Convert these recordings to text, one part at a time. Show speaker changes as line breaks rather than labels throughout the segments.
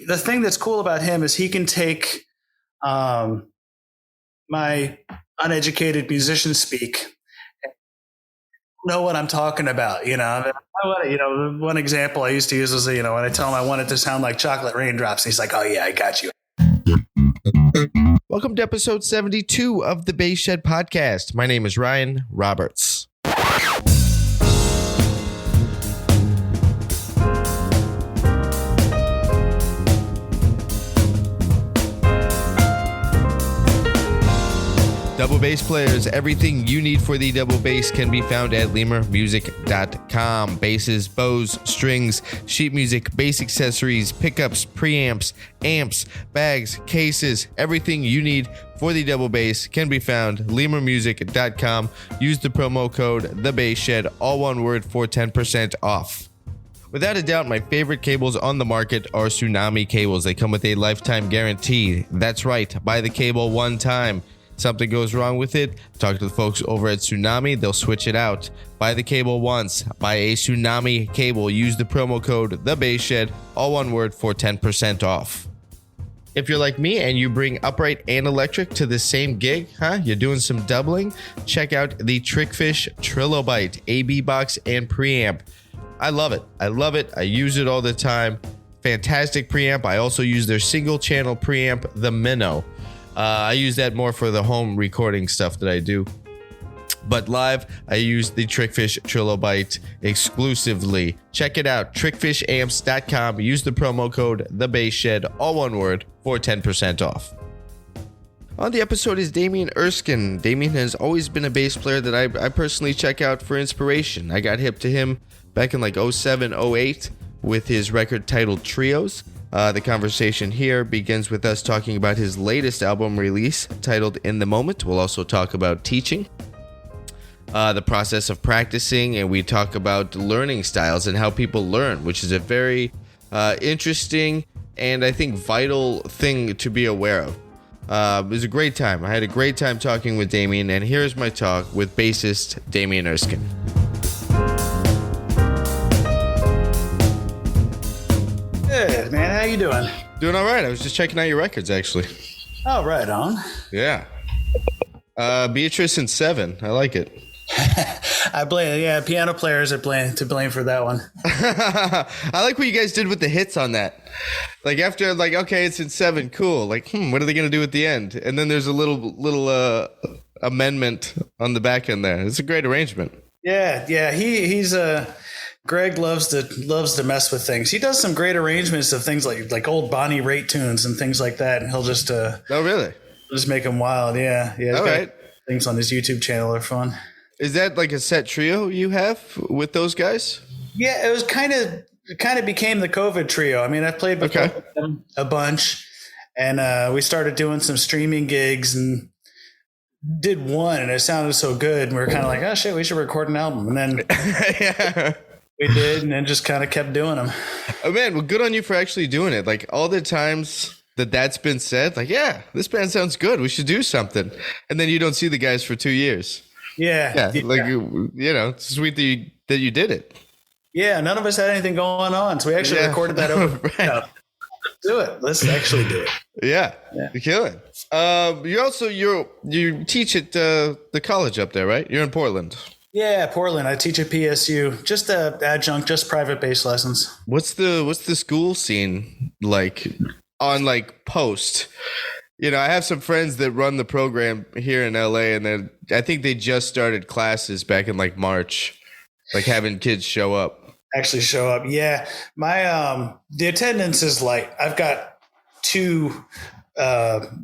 the thing that's cool about him is he can take my uneducated musician speak, know what I'm talking about. One example I used to use was, when I tell him I want it to sound like chocolate raindrops, he's like, oh yeah, I got you.
Welcome to episode 72 of the Bass Shed podcast. My name is Ryan Roberts. Double bass players, everything you need for the double bass can be found at lemurmusic.com. Basses, bows, strings, sheet music, bass accessories, pickups, preamps, amps, bags, cases, everything you need for the double bass can be found lemurmusic.com. Use the promo code TheBassShed, all one word, for 10% off. Without a doubt, my favorite cables on the market are Tsunami cables. They come with a lifetime guarantee. That's right, buy the cable one time. Something goes wrong with it, talk to the folks over at Tsunami, they'll switch it out. Buy the cable once, buy a Tsunami cable, use the promo code TheBassShed, all one word, for 10% off. If you're like me and you bring upright and electric to the same gig, you're doing some doubling, check out the Trickfish Trilobite AB box and preamp. I love it. I use it all the time. Fantastic preamp. I also use their single channel preamp, the Minnow. I use that more for the home recording stuff that I do. But live, I use the Trickfish Trilobite exclusively. Check it out, trickfishamps.com. Use the promo code TheBassShed, all one word, for 10% off. On the episode is Damian Erskine. Damian has always been a bass player that I personally check out for inspiration. I got hip to him back in like 07, 08 with his record titled Trios. The conversation here begins with us talking about his latest album release titled In the Moment. We'll also talk about teaching, the process of practicing, and we talk about learning styles and how people learn, which is a very interesting and I think vital thing to be aware of. It was a great time. I had a great time talking with Damian, and here's my talk with bassist Damian Erskine.
Good, man. How you doing?
Doing all right. I was just checking out your records, actually.
Oh, right on.
Yeah. Beatrice and Seven. I like it.
I blame, piano players are to blame for that one.
I like what you guys did with the hits on that. Like after, okay, it's in 7, cool. What are they gonna do at the end? And then there's a little amendment on the back end there. It's a great arrangement.
Yeah. He's Greg loves to mess with things. He does some great arrangements of things like old Bonnie Raitt tunes and things like that, and he'll just
oh really?
Just make them wild. Yeah.
All right.
Things on his YouTube channel are fun.
Is that like a set trio you have with those guys?
Yeah, it was kind of became the COVID trio. I mean, I played with them a bunch, and we started doing some streaming gigs and did one, and it sounded so good. And we were kind of like, oh shit, we should record an album, and then yeah. We did, and then just kind of kept doing them.
Oh man, well, good on you for actually doing it. Like all the times that's been said, yeah, this band sounds good, we should do something, and then you don't see the guys for 2 years.
Yeah.
It's sweet that you did it.
Yeah, none of us had anything going on, so we actually recorded that over. Right. Do it. Let's actually do it.
Yeah. You're killing. You teach at the college up there, right? You're in Portland.
Yeah, Portland. I teach at PSU, just adjunct, just private bass lessons.
What's the school scene like on post? I have some friends that run the program here in LA, and I think they just started classes back in March, having kids show up.
Actually show up. Yeah. My the attendance is light. I've got 2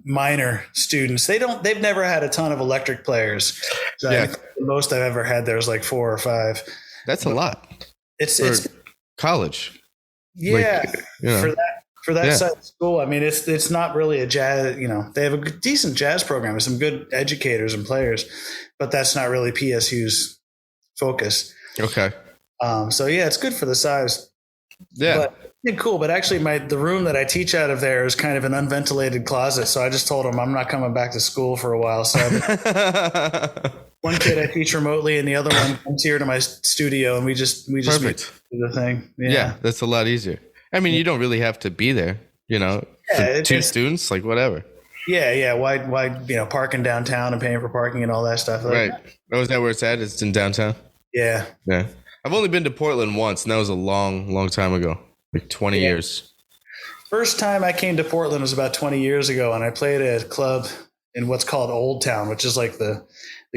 minor students. They've never had a ton of electric players. So I think the most I've ever had there was 4 or 5. That's
a lot.
It's
college.
Yeah. For that side of school, I mean, it's not really a jazz, they have a decent jazz program with some good educators and players, but that's not really PSU's focus.
Okay.
So yeah, it's good for the size.
Yeah.
But cool. But actually the room that I teach out of there is kind of an unventilated closet. So I just told them I'm not coming back to school for a while. So one kid I teach remotely and the other one comes here to my studio, and we just
Perfect.
do the thing.
Yeah, that's a lot easier. I mean, you don't really have to be there. You know,
Yeah,
for two students, like whatever.
yeah. Why, parking downtown and paying for parking and all that stuff. Like,
Right. Oh, is that where it's at? It's in downtown?
yeah.
Yeah. I've only been to Portland once, and that was a long, long time ago, like 20 years.
First time I came to Portland was about 20 years ago, and I played at a club in what's called Old Town, which is like the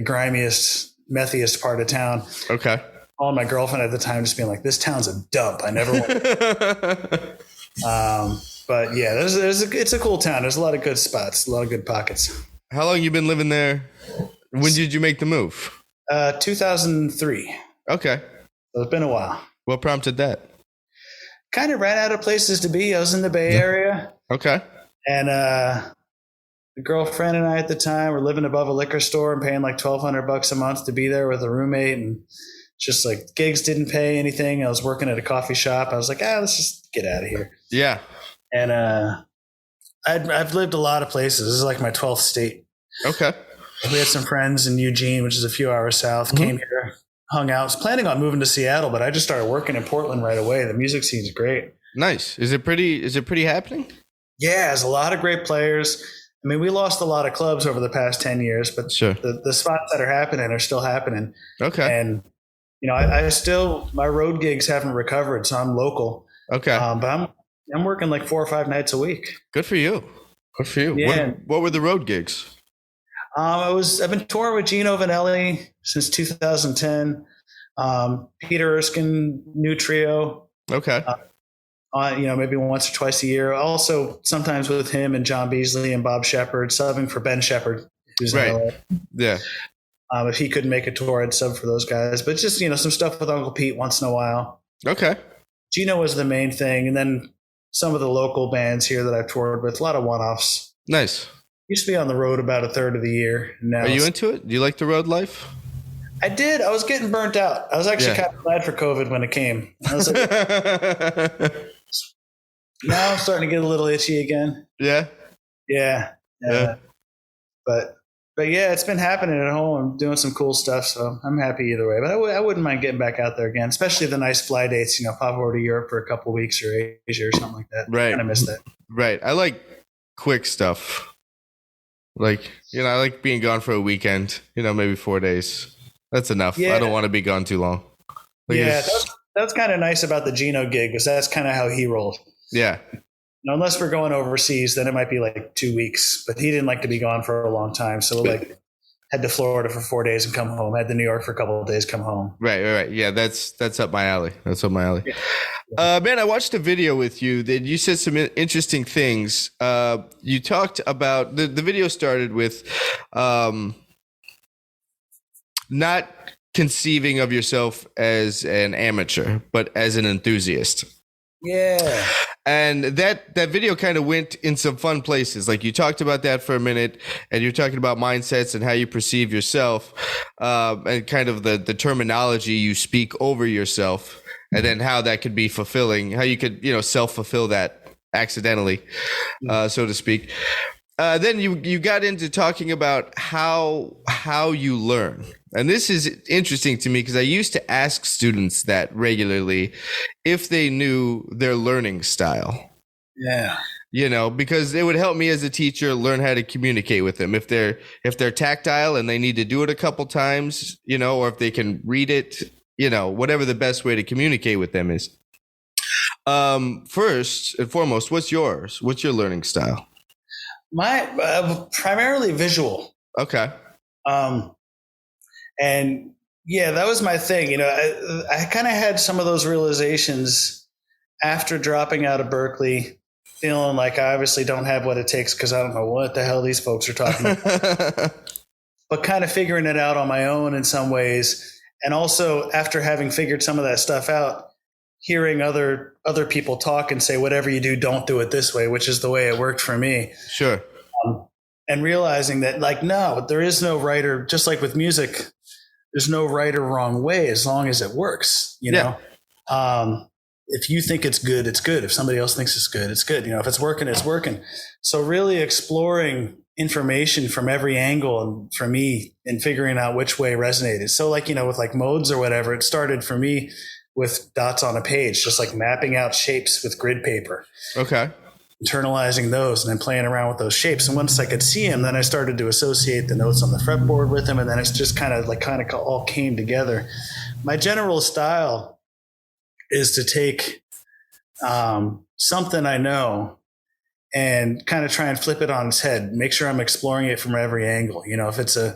grimiest, methiest part of town.
Okay.
Calling my girlfriend at the time, just being like, "This town's a dump. I never went." But yeah, it's a cool town. There's a lot of good spots, a lot of good pockets.
How long you been living there? When did you make the move?
2003.
Okay.
So it's been a while.
What prompted that?
Kind of ran out of places to be. I was in the Bay Area.
Okay.
And the girlfriend and I at the time were living above a liquor store and paying like $1,200 a month to be there with a roommate. And just like gigs didn't pay anything. I was working at a coffee shop. I was like, let's just get out of here.
Yeah.
And I've lived a lot of places. This is like my 12th state.
Okay.
We had some friends in Eugene, which is a few hours south, came here, hung out. I was planning on moving to Seattle, but I just started working in Portland right away. The music scene's great. Nice.
Is it pretty happening?
Yeah, there's a lot of great players. I mean, we lost a lot of clubs over the past 10 years, but
sure.
the spots that are happening are still happening.
Okay.
And, I still, my road gigs haven't recovered, so I'm local.
Okay.
But I'm working like 4 or 5 nights a week.
Good for you. Good for you.
Yeah.
What were the road gigs?
I've been touring with Gino Vanelli since 2010. Peter Erskine, new trio.
Okay.
Maybe once or twice a year. Also, sometimes with him and John Beasley and Bob Shepard, subbing for Ben Shepard, who's in LA.
Yeah.
If he couldn't make a tour, I'd sub for those guys. But just some stuff with Uncle Pete once in a while.
Okay.
Gino was the main thing, and then some of the local bands here that I've toured with. A lot of one-offs.
Nice.
Used to be on the road about a third of the year. Now
are you into it? Do you like the road life?
I did. I was getting burnt out. I was actually kind of glad for COVID when it came. I was like, now I'm starting to get a little itchy again.
Yeah.
Yeah. But yeah, it's been happening at home. I'm doing some cool stuff, so I'm happy either way. But I wouldn't mind getting back out there again, especially the nice fly dates. Pop over to Europe for a couple of weeks or Asia or something like that.
Right.
I kind of miss that.
Right. I like quick stuff. Like, I like being gone for a weekend, maybe 4 days. That's enough. Yeah. I don't want to be gone too long. Like
that's kind of nice about the Gino gig, because that's kind of how he rolled.
Yeah.
Unless we're going overseas, then it might be like 2 weeks. But he didn't like to be gone for a long time. So head to Florida for 4 days and come home. Head to New York for a couple of days, come home.
Right. Yeah, that's up my alley. Yeah. Man, I watched a video with you that you said some interesting things. You talked about the video started with not conceiving of yourself as an amateur, but as an enthusiast.
Yeah.
And that video kind of went in some fun places. Like you talked about that for a minute, and you're talking about mindsets and how you perceive yourself, and kind of the terminology you speak over yourself, and then how that could be fulfilling, how you could, self-fulfill that accidentally, so to speak. Then you got into talking about how you learn. And this is interesting to me because I used to ask students that regularly if they knew their learning style.
Yeah.
Because it would help me as a teacher learn how to communicate with them. If they're tactile and they need to do it a couple times, or if they can read it, whatever the best way to communicate with them is. First and foremost, what's yours? What's your learning style?
My primarily visual.
Okay.
And yeah, that was my thing. I kind of had some of those realizations after dropping out of Berklee, feeling like I obviously don't have what it takes because I don't know what the hell these folks are talking about. But kind of figuring it out on my own in some ways. And also after having figured some of that stuff out, hearing other people talk and say, whatever you do, don't do it this way, which is the way it worked for me.
Sure.
And realizing that, no, there is no right or, just like with music, there's no right or wrong way as long as it works, know? If you think it's good, it's good. If somebody else thinks it's good, it's good. If it's working, it's working. So really exploring information from every angle, and for me, and figuring out which way resonated. So with modes or whatever, it started for me with dots on a page, just mapping out shapes with grid paper.
Okay.
internalizing those and then playing around with those shapes. And once I could see them, then I started to associate the notes on the fretboard with them. And then it's just kind of all came together. My general style is to take something I know and kind of try and flip it on its head, make sure I'm exploring it from every angle. If it's a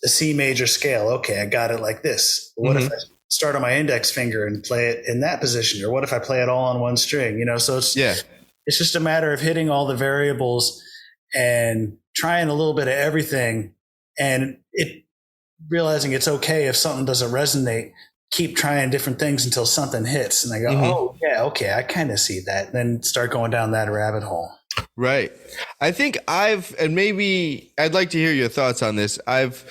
C major scale, okay, I got it like this. What if I start on my index finger and play it in that position? Or what if I play it all on one string? So it's just a matter of hitting all the variables and trying a little bit of everything, and realizing it's okay if something doesn't resonate. Keep trying different things until something hits, and I go, oh yeah, okay, I kind of see that. And then start going down that rabbit hole.
Right. I think and maybe I'd like to hear your thoughts on this. I've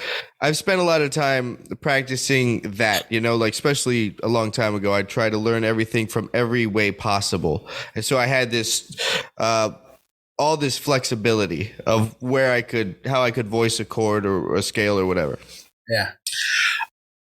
spent a lot of time practicing that, like especially a long time ago, I tried to learn everything from every way possible. And so I had this, all this flexibility of how I could voice a chord or a scale or whatever.
Yeah.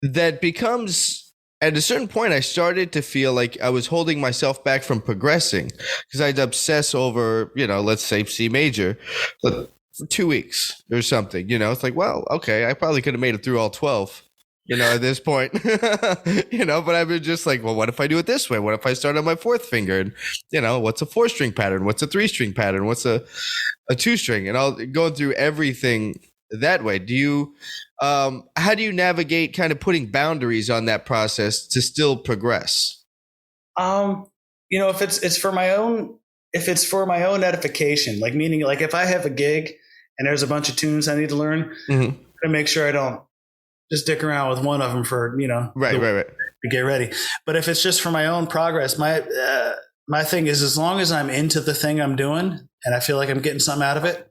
That becomes, at a certain point, I started to feel like I was holding myself back from progressing because I'd obsess over, let's say C major for 2 weeks or something. It's like, well, okay, I probably could have made it through all 12, at this point, but I've been just like, well, what if I do it this way? What if I start on my fourth finger? And, what's a 4-string pattern? What's a 3-string pattern? What's a 2-string? And I'll go through everything that way. How do you navigate kind of putting boundaries on that process to still progress?
If it's for my own edification, like meaning like if I have a gig and there's a bunch of tunes I need to learn, to make sure I don't just dick around with one of them for,
right.
To get ready. But if it's just for my own progress, my thing is, as long as I'm into the thing I'm doing and I feel like I'm getting something out of it,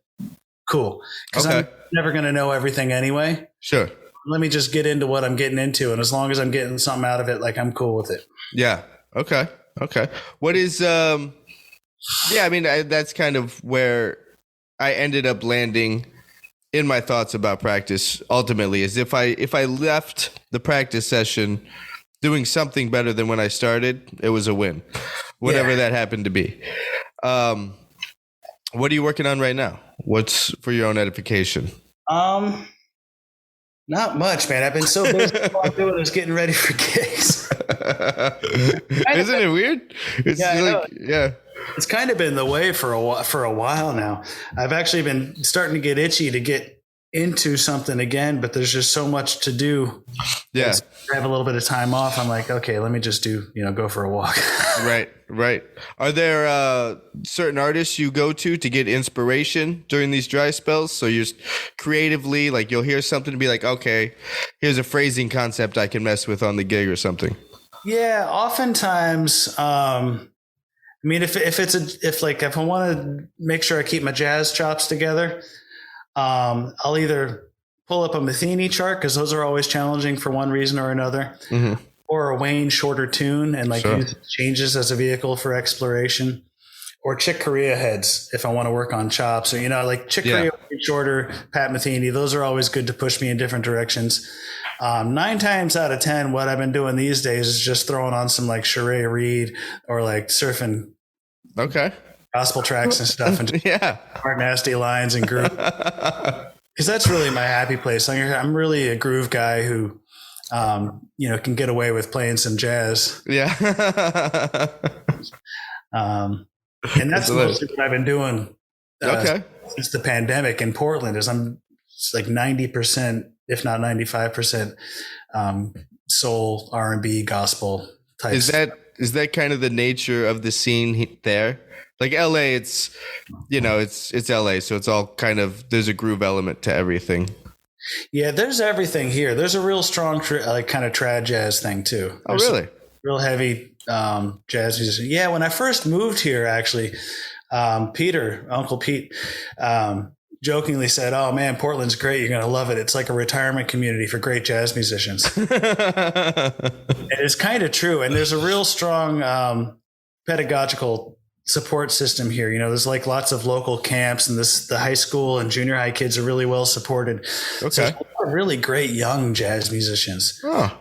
cool. Because I'm never going to know everything anyway.
Sure.
Let me just get into what I'm getting into. And as long as I'm getting something out of it, like I'm cool with it.
Yeah. Okay. What is, that's kind of where I ended up landing in my thoughts about practice ultimately, is if I left the practice session doing something better than when I started, it was a win, whatever that happened to be. What are you working on right now? What's for your own edification?
Not much, man. I've been so busy. All I'm doing is getting ready for gigs.
Isn't it weird?
It's kind of been the way for a while now. I've actually been starting to get itchy to get into something again, but there's just so much to do. Yeah. I have a little bit of time off. I'm like, okay, let me just go for a walk.
Right. Are there certain artists you go to get inspiration during these dry spells? So you're creatively, like you'll hear something and be like, okay, here's a phrasing concept I can mess with on the gig or something.
Yeah. Oftentimes, if I want to make sure I keep my jazz chops together, I'll either pull up a Matheny chart, because those are always challenging for one reason or another, or a Wayne Shorter tune and use changes as a vehicle for exploration, or Chick Corea heads if I want to work on chops, or Chick Corea, Wayne Shorter, Pat Metheny. Those are always good to push me in different directions. 9 times out of 10, what I've been doing these days is just throwing on some Sheree Reed or surfing.
Okay.
Gospel tracks and stuff, and hard nasty lines and groove, because that's really my happy place. I'm really a groove guy who, can get away with playing some jazz. Yeah. And that's mostly what I've been doing. Since the pandemic in Portland, is I'm 90%, if not 95%, soul, R&B, gospel type.
Is that kind of the nature of the scene there? Like LA, it's LA, so it's all kind of, there's a groove element to everything.
Yeah, there's everything here. There's a real strong kind of trad jazz thing too.
Oh, really?
Real heavy jazz musician. Yeah, when I first moved here, actually, Uncle Pete, jokingly said, "Oh man, Portland's great. You're gonna love it. It's like a retirement community for great jazz musicians." And it's kind of true. And there's a real strong pedagogical support system here. There's lots of local camps, and the high school and junior high kids are really well supported. Okay. So there's a lot of really great young jazz musicians. Oh.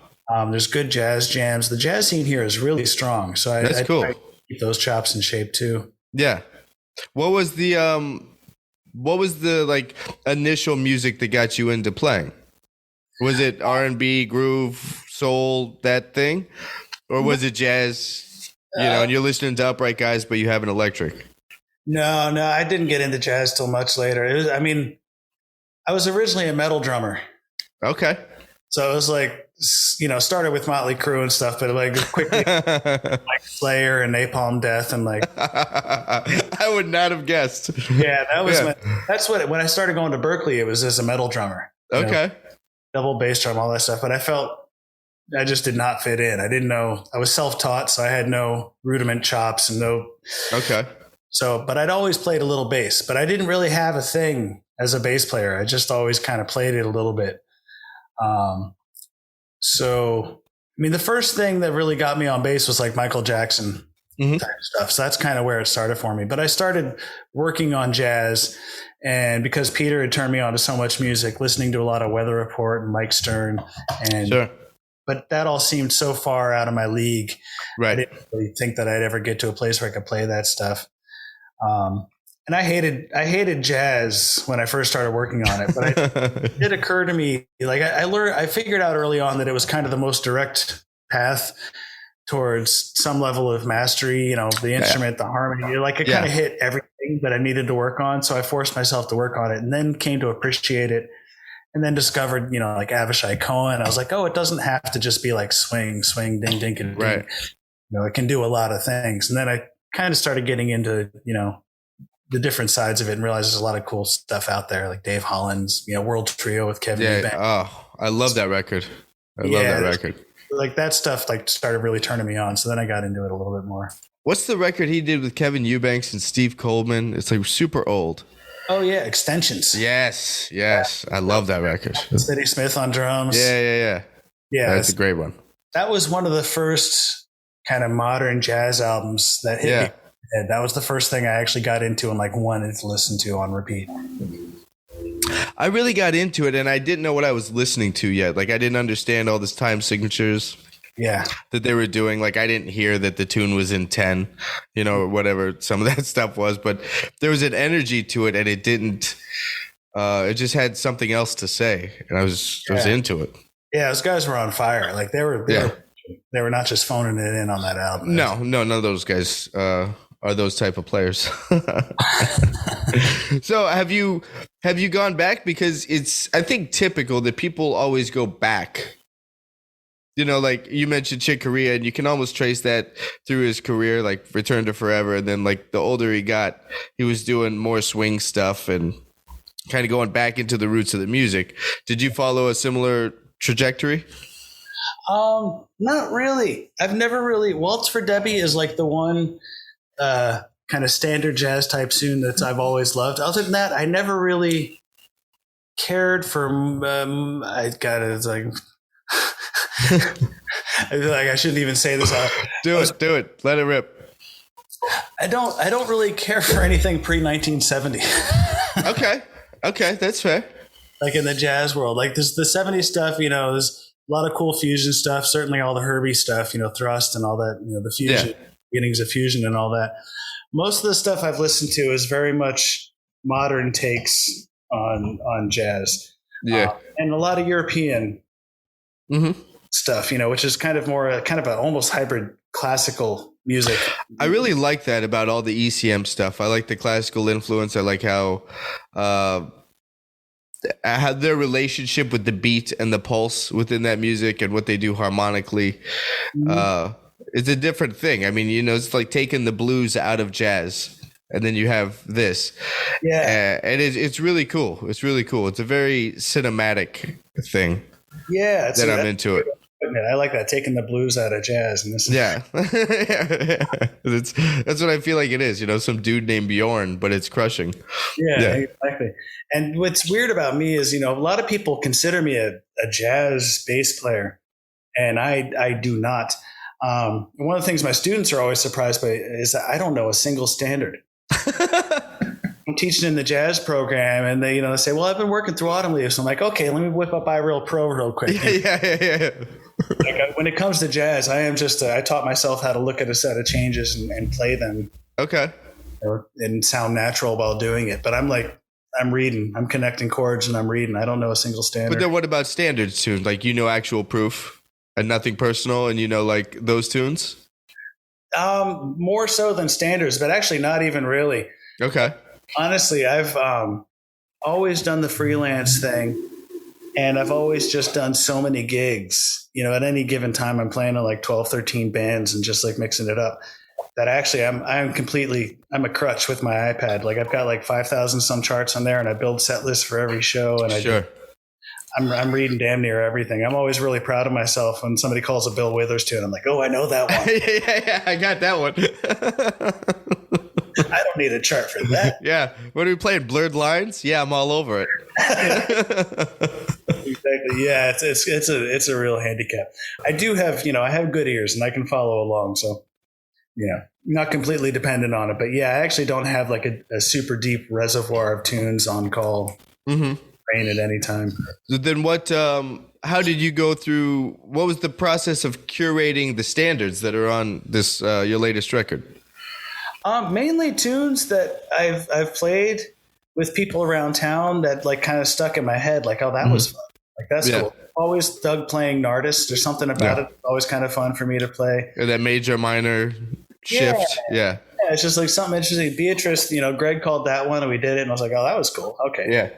There's good jazz jams. The jazz scene here is really strong. So I try to keep those chops in shape too.
Yeah. What was the like initial music that got you into playing? Was it R&B, groove, soul, that thing? Or was it jazz? And you're listening to Upright Guys, but you have an electric.
No, I didn't get into jazz till much later. I was originally a metal drummer.
Okay.
So it was like, started with Motley Crue and stuff, but like quickly like Slayer and Napalm Death and like.
I would not have guessed.
Yeah, when I started going to Berklee, it was as a metal drummer.
Okay.
Double bass drum, all that stuff. But I felt I just did not fit in. I didn't know. I was self-taught, so I had no rudiment chops and no.
Okay.
So, but I'd always played a little bass, but I didn't really have a thing as a bass player. I just always kind of played it a little bit. The first thing that really got me on bass was like Michael Jackson type stuff. So that's kind of where it started for me. But I started working on jazz, and because Peter had turned me on to so much music, listening to a lot of Weather Report and Mike Stern, and
sure.
But that all seemed so far out of my league.
Right.
I didn't really think that I'd ever get to a place where I could play that stuff. And I hated jazz when I first started working on it, but it did occur to me, like I figured out early on that it was kind of the most direct path towards some level of mastery, the instrument, the harmony, like it kind of hit everything that I needed to work on. So I forced myself to work on it and then came to appreciate it, and then discovered, like Avishai Cohen. I was like, oh, it doesn't have to just be like swing, swing, ding, ding, and ding.
Right.
It can do a lot of things. And then I kind of started getting into, the different sides of it and realized there's a lot of cool stuff out there, like Dave Holland's, World Trio with Kevin Eubank.
Oh, I love that record. I love that record.
Like that stuff like started really turning me on. So then I got into it a little bit more.
What's the record he did with Kevin Eubanks and Steve Coleman? It's like super old.
Oh yeah, Extensions.
Yes. I love that record.
Steady Smith on drums.
Yeah. That's a great one.
That was one of the first kind of modern jazz albums that hit me. And that was the first thing I actually got into and like wanted to listen to on repeat.
I really got into it and I didn't know what I was listening to yet. Like I didn't understand all this time signatures. Yeah. That they were doing. Like I didn't hear that the tune was in 10, or whatever some of that stuff was, but there was an energy to it and it didn't, it just had something else to say. And I was into it. Yeah.
Those guys were on fire. Like they were not just phoning it in on that album.
No, none of those guys, are those type of players. So have you gone back? Because it's, I think, typical that people always go back. Like you mentioned Chick Corea, and you can almost trace that through his career, like Return to Forever. And then like the older he got, he was doing more swing stuff and kind of going back into the roots of the music. Did you follow a similar trajectory?
Not really. I've never really. Waltz for Debbie is like the one kind of standard jazz type tune that I've always loved. Other than that, I never really cared for. It's like I feel like I shouldn't even say this out.
Do it. Let it rip.
I don't really care for anything pre 1970.
Okay, that's fair.
Like in the jazz world, like this, the 70s stuff, there's a lot of cool fusion stuff. Certainly all the Herbie stuff, Thrust and all that, the fusion, beginnings of fusion and all that. Most of the stuff I've listened to is very much modern takes on jazz. Yeah. And a lot of European stuff, which is kind of more kind of an almost hybrid classical music.
I really like that about all the ECM stuff. I like the classical influence. I like how their relationship with the beat and the pulse within that music and what they do harmonically. It's a different thing. I mean, it's like taking the blues out of jazz and then you have this. Yeah. And it's really cool. It's really cool. It's a very cinematic thing. Yeah. I'm into it.
I like that, taking the blues out of jazz. And this is
That's what I feel like it is. Some dude named Bjorn, but it's crushing.
Yeah, exactly. And what's weird about me is, a lot of people consider me a jazz bass player, and I do not. One of the things my students are always surprised by is that I don't know a single standard. I'm teaching in the jazz program, and they say, well, I've been working through Autumn Leaves. I'm like, okay, let me whip up iReal Pro real quick. Yeah. Like, when it comes to jazz, I am just I taught myself how to look at a set of changes and play them.
Okay.
and sound natural while doing it. But I'm reading, I'm connecting chords and I'm reading. I don't know a single standard.
But then what about standards tunes? Like, actual proof and nothing personal, and like those tunes?
More so than standards, but actually not even really.
Okay.
Honestly, I've always done the freelance thing, and I've always just done so many gigs. At any given time, I'm playing in like 12, 13 bands and just like mixing it up. That actually I'm a crutch with my iPad. Like I've got like 5,000 some charts on there, and I build set lists for every show. And I'm reading damn near everything. I'm always really proud of myself when somebody calls a Bill Withers tune. I'm like, oh, I know that one.
yeah, I got that one.
I don't need a chart for that.
Yeah. What are we playing? Blurred Lines? Yeah, I'm all over it.
Exactly. Yeah, it's a real handicap. I do have, I have good ears and I can follow along. So, not completely dependent on it. But yeah, I actually don't have like a super deep reservoir of tunes on call. Mm-hmm. Playing at any time.
So then how did you go through, what was the process of curating the standards that are on this, your latest record?
Mainly tunes that I've played with people around town that like kind of stuck in my head. Like, oh, that was fun. Like, that's cool. Always dug playing Nardist. There's something about it. Always kind of fun for me to play.
Or that major minor shift. Yeah.
It's just like something interesting. Beatrice, Greg called that one and we did it. And I was like, oh, that was cool. Okay.
Yeah.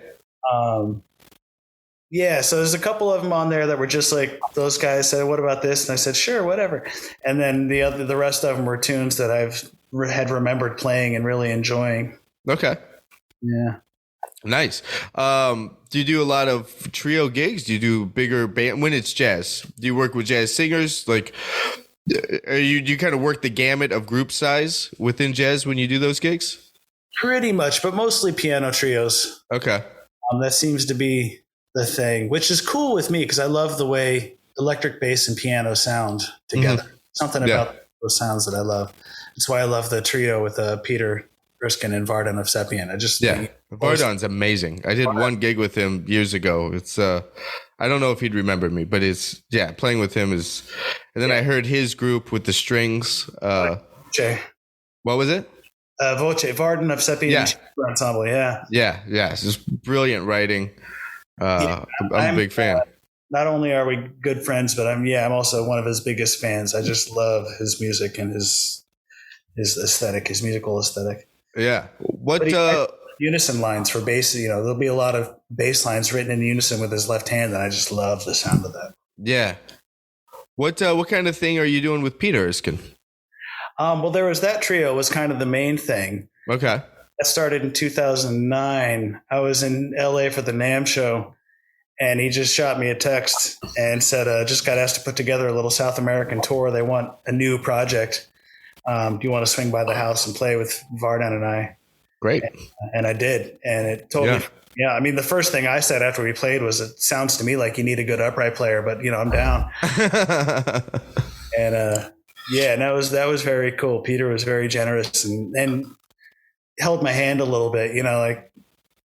So there's a couple of them on there that were just like, those guys said, what about this? And I said, sure, whatever. And then the rest of them were tunes that I've had remembered playing and really enjoying.
Okay.
Yeah. Nice.
Do you do a lot of trio gigs? Do you do bigger band when it's jazz? Do you work with jazz singers? Like, do you kind of work the gamut of group size within jazz when you do those gigs?
Pretty much, but mostly piano trios.
Okay.
That seems to be the thing, which is cool with me because I love the way electric bass and piano sound together. Mm-hmm. Something about those sounds that I love. That's why I love the trio with Peter Erskine and Vardan of Sepien.
Vardan's amazing. I did one gig with him years ago. It's I don't know if he'd remember me, but it's playing with him is. And then I heard his group with the strings.
What
was it?
Voce, Vardan of Sepien Ensemble. Yeah.
It's just brilliant writing. I'm a big fan.
Not only are we good friends, but I'm also one of his biggest fans. I just love his music and his aesthetic, his musical aesthetic.
Yeah. What
unison lines for bass? There'll be a lot of bass lines written in unison with his left hand, and I just love the sound of that.
Yeah. What kind of thing are you doing with Peter Erskine?
Well, there was that trio was kind of the main thing.
Okay.
That started in 2009. I was in LA for the NAMM show, and he just shot me a text and said, just got asked to put together a little South American tour. They want a new project. Do you want to swing by the house and play with Vardan and I?
Great.
And I did. And it totally, the first thing I said after we played was, it sounds to me like you need a good upright player, but I'm down. And, that was very cool. Peter was very generous and held my hand a little bit,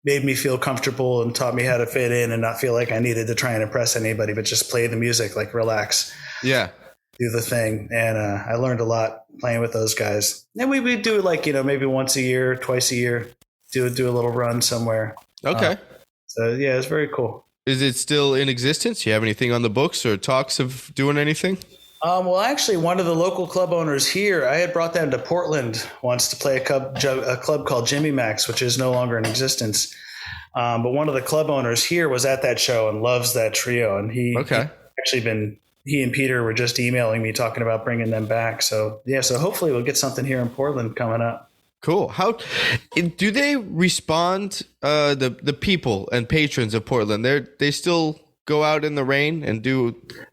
made me feel comfortable and taught me how to fit in and not feel like I needed to try and impress anybody, but just play the music, like relax.
Yeah.
Do the thing. And I learned a lot playing with those guys. And we do maybe once a year, twice a year, do a little run somewhere.
Okay.
It's very cool.
Is it still in existence? Do you have anything on the books or talks of doing anything?
Well, actually, one of the local club owners here, I had brought them to Portland once to play a club called Jimmy Mac's, which is no longer in existence. But one of the club owners here was at that show and loves that trio. And he and Peter were just emailing me talking about bringing them back. So hopefully we'll get something here in Portland coming up.
Cool. How do they respond? The people and patrons of Portland, they still go out in the rain and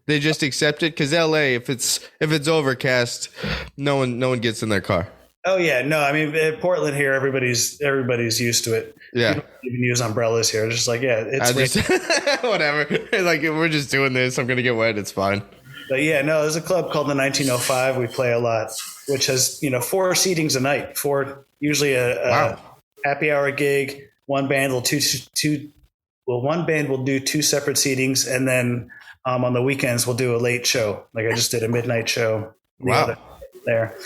they just accept it? Because LA, if it's overcast, no one gets in their car.
Oh yeah, no. I mean, Portland here, everybody's used to it.
Yeah,
people even use umbrellas here. Just like it's
whatever. Like, we're just doing this. I'm gonna get wet. It's fine.
But there's a club called the 1905. We play a lot, which has 4 seatings a night. Usually a happy hour gig. One band will do 2 separate seatings, and then on the weekends we'll do a late show. Like I just did a midnight show.
Wow.
There.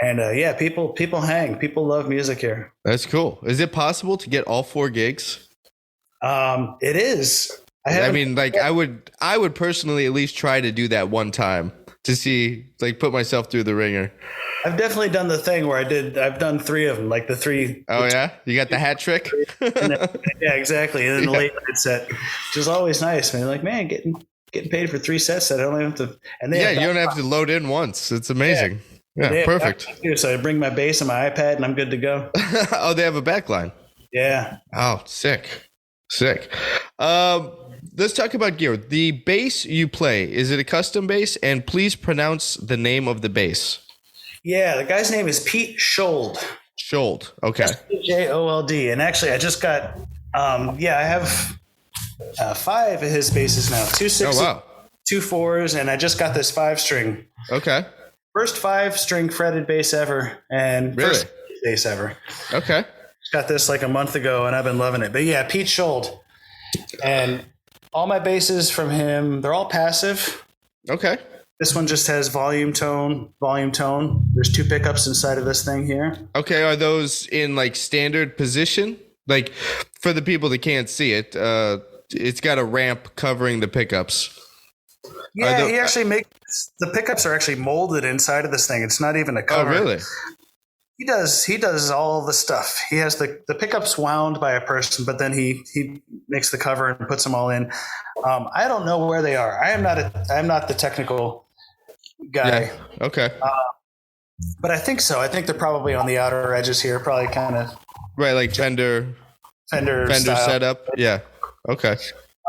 And yeah, people hang. People love music here.
That's cool. Is it possible to get all 4 gigs?
It is.
I mean, like I would personally at least try to do that one time to see, like, put myself through the ringer.
I've definitely done the thing where I've done 3 of them, like the 3.
Oh yeah, you got the hat trick.
Yeah, exactly. And then the late night set, which is always nice. Man, like, man, getting paid for 3 sets that I don't even have to. And
you don't have to load in once. It's amazing. Yeah, perfect.
So I bring my bass and my iPad, and I'm good to go.
Oh, they have a backline.
Yeah.
Oh, sick. Let's talk about gear. The bass you play, is it a custom bass? And please pronounce the name of the bass.
Yeah, the guy's name is Pete Schold.
Schold. Okay.
Jold. And actually, I just got, I have 5 of his basses now. 2 6s,
Oh, wow.
2 4s, and I just got this 5-string.
Okay.
First 5-string fretted bass ever, and first bass ever.
Okay.
Got this like a month ago, and I've been loving it. But yeah, Pete Schold. And all my basses from him, they're all passive.
Okay.
This one just has volume tone. There's 2 pickups inside of this thing here.
Okay. Are those in like standard position? Like, for the people that can't see it, it's got a ramp covering the pickups.
Yeah, he actually makes the pickups are actually molded inside of this thing. It's not even a cover.
Oh, really?
He does all the stuff. He has the pickups wound by a person, but then he makes the cover and puts them all in. I don't know where they are. I'm not the technical guy.
Yeah. Okay.
But I think so. I think they're probably on the outer edges here, probably kind of
right, like Fender
style
setup. Yeah. Okay.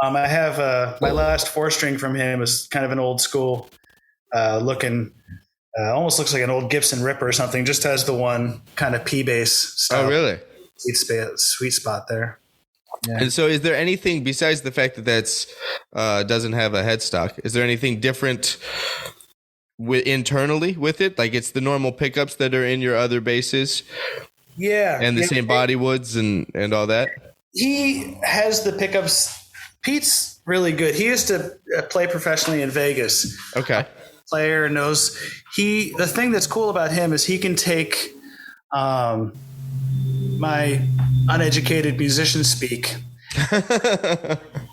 I have my last 4-string from him is kind of an old school looking. Almost looks like an old Gibson Ripper or something. Just has the one kind of P bass style.
Oh, really?
Sweet spot there. Yeah.
And so, is there anything besides the fact that that's doesn't have a headstock? Is there anything different internally with it? Like, it's the normal pickups that are in your other basses.
Yeah,
and the same body woods and all that.
He has the pickups. Pete's really good. He used to play professionally in Vegas.
Okay.
Player knows the thing that's cool about him is he can take my uneducated musician speak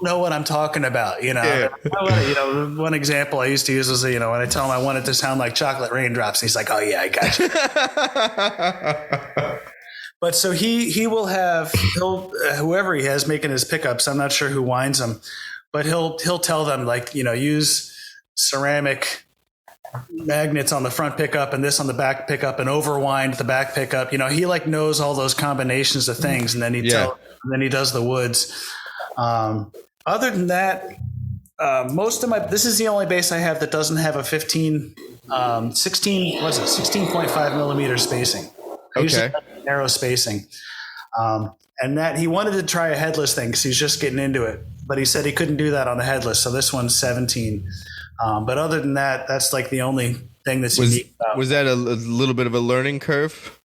know what I'm talking about,
Yeah.
One example I used to use was when I tell him I want it to sound like chocolate raindrops, and he's like, oh yeah, I got you. But so he'll whoever he has making his pickups, I'm not sure who winds them, but he'll tell them, like, use ceramic magnets on the front pickup and this on the back pickup and overwind the back pickup. He like knows all those combinations of things, and then he does the woods. Other than that, this is the only bass I have that doesn't have a 16.5 millimeter spacing. I usually have narrow spacing. And that he wanted to try a headless thing because he's just getting into it, but he said he couldn't do that on the headless. So this one's 17. But other than that, that's like the only thing that's unique about it.
Was that a little bit of a learning curve?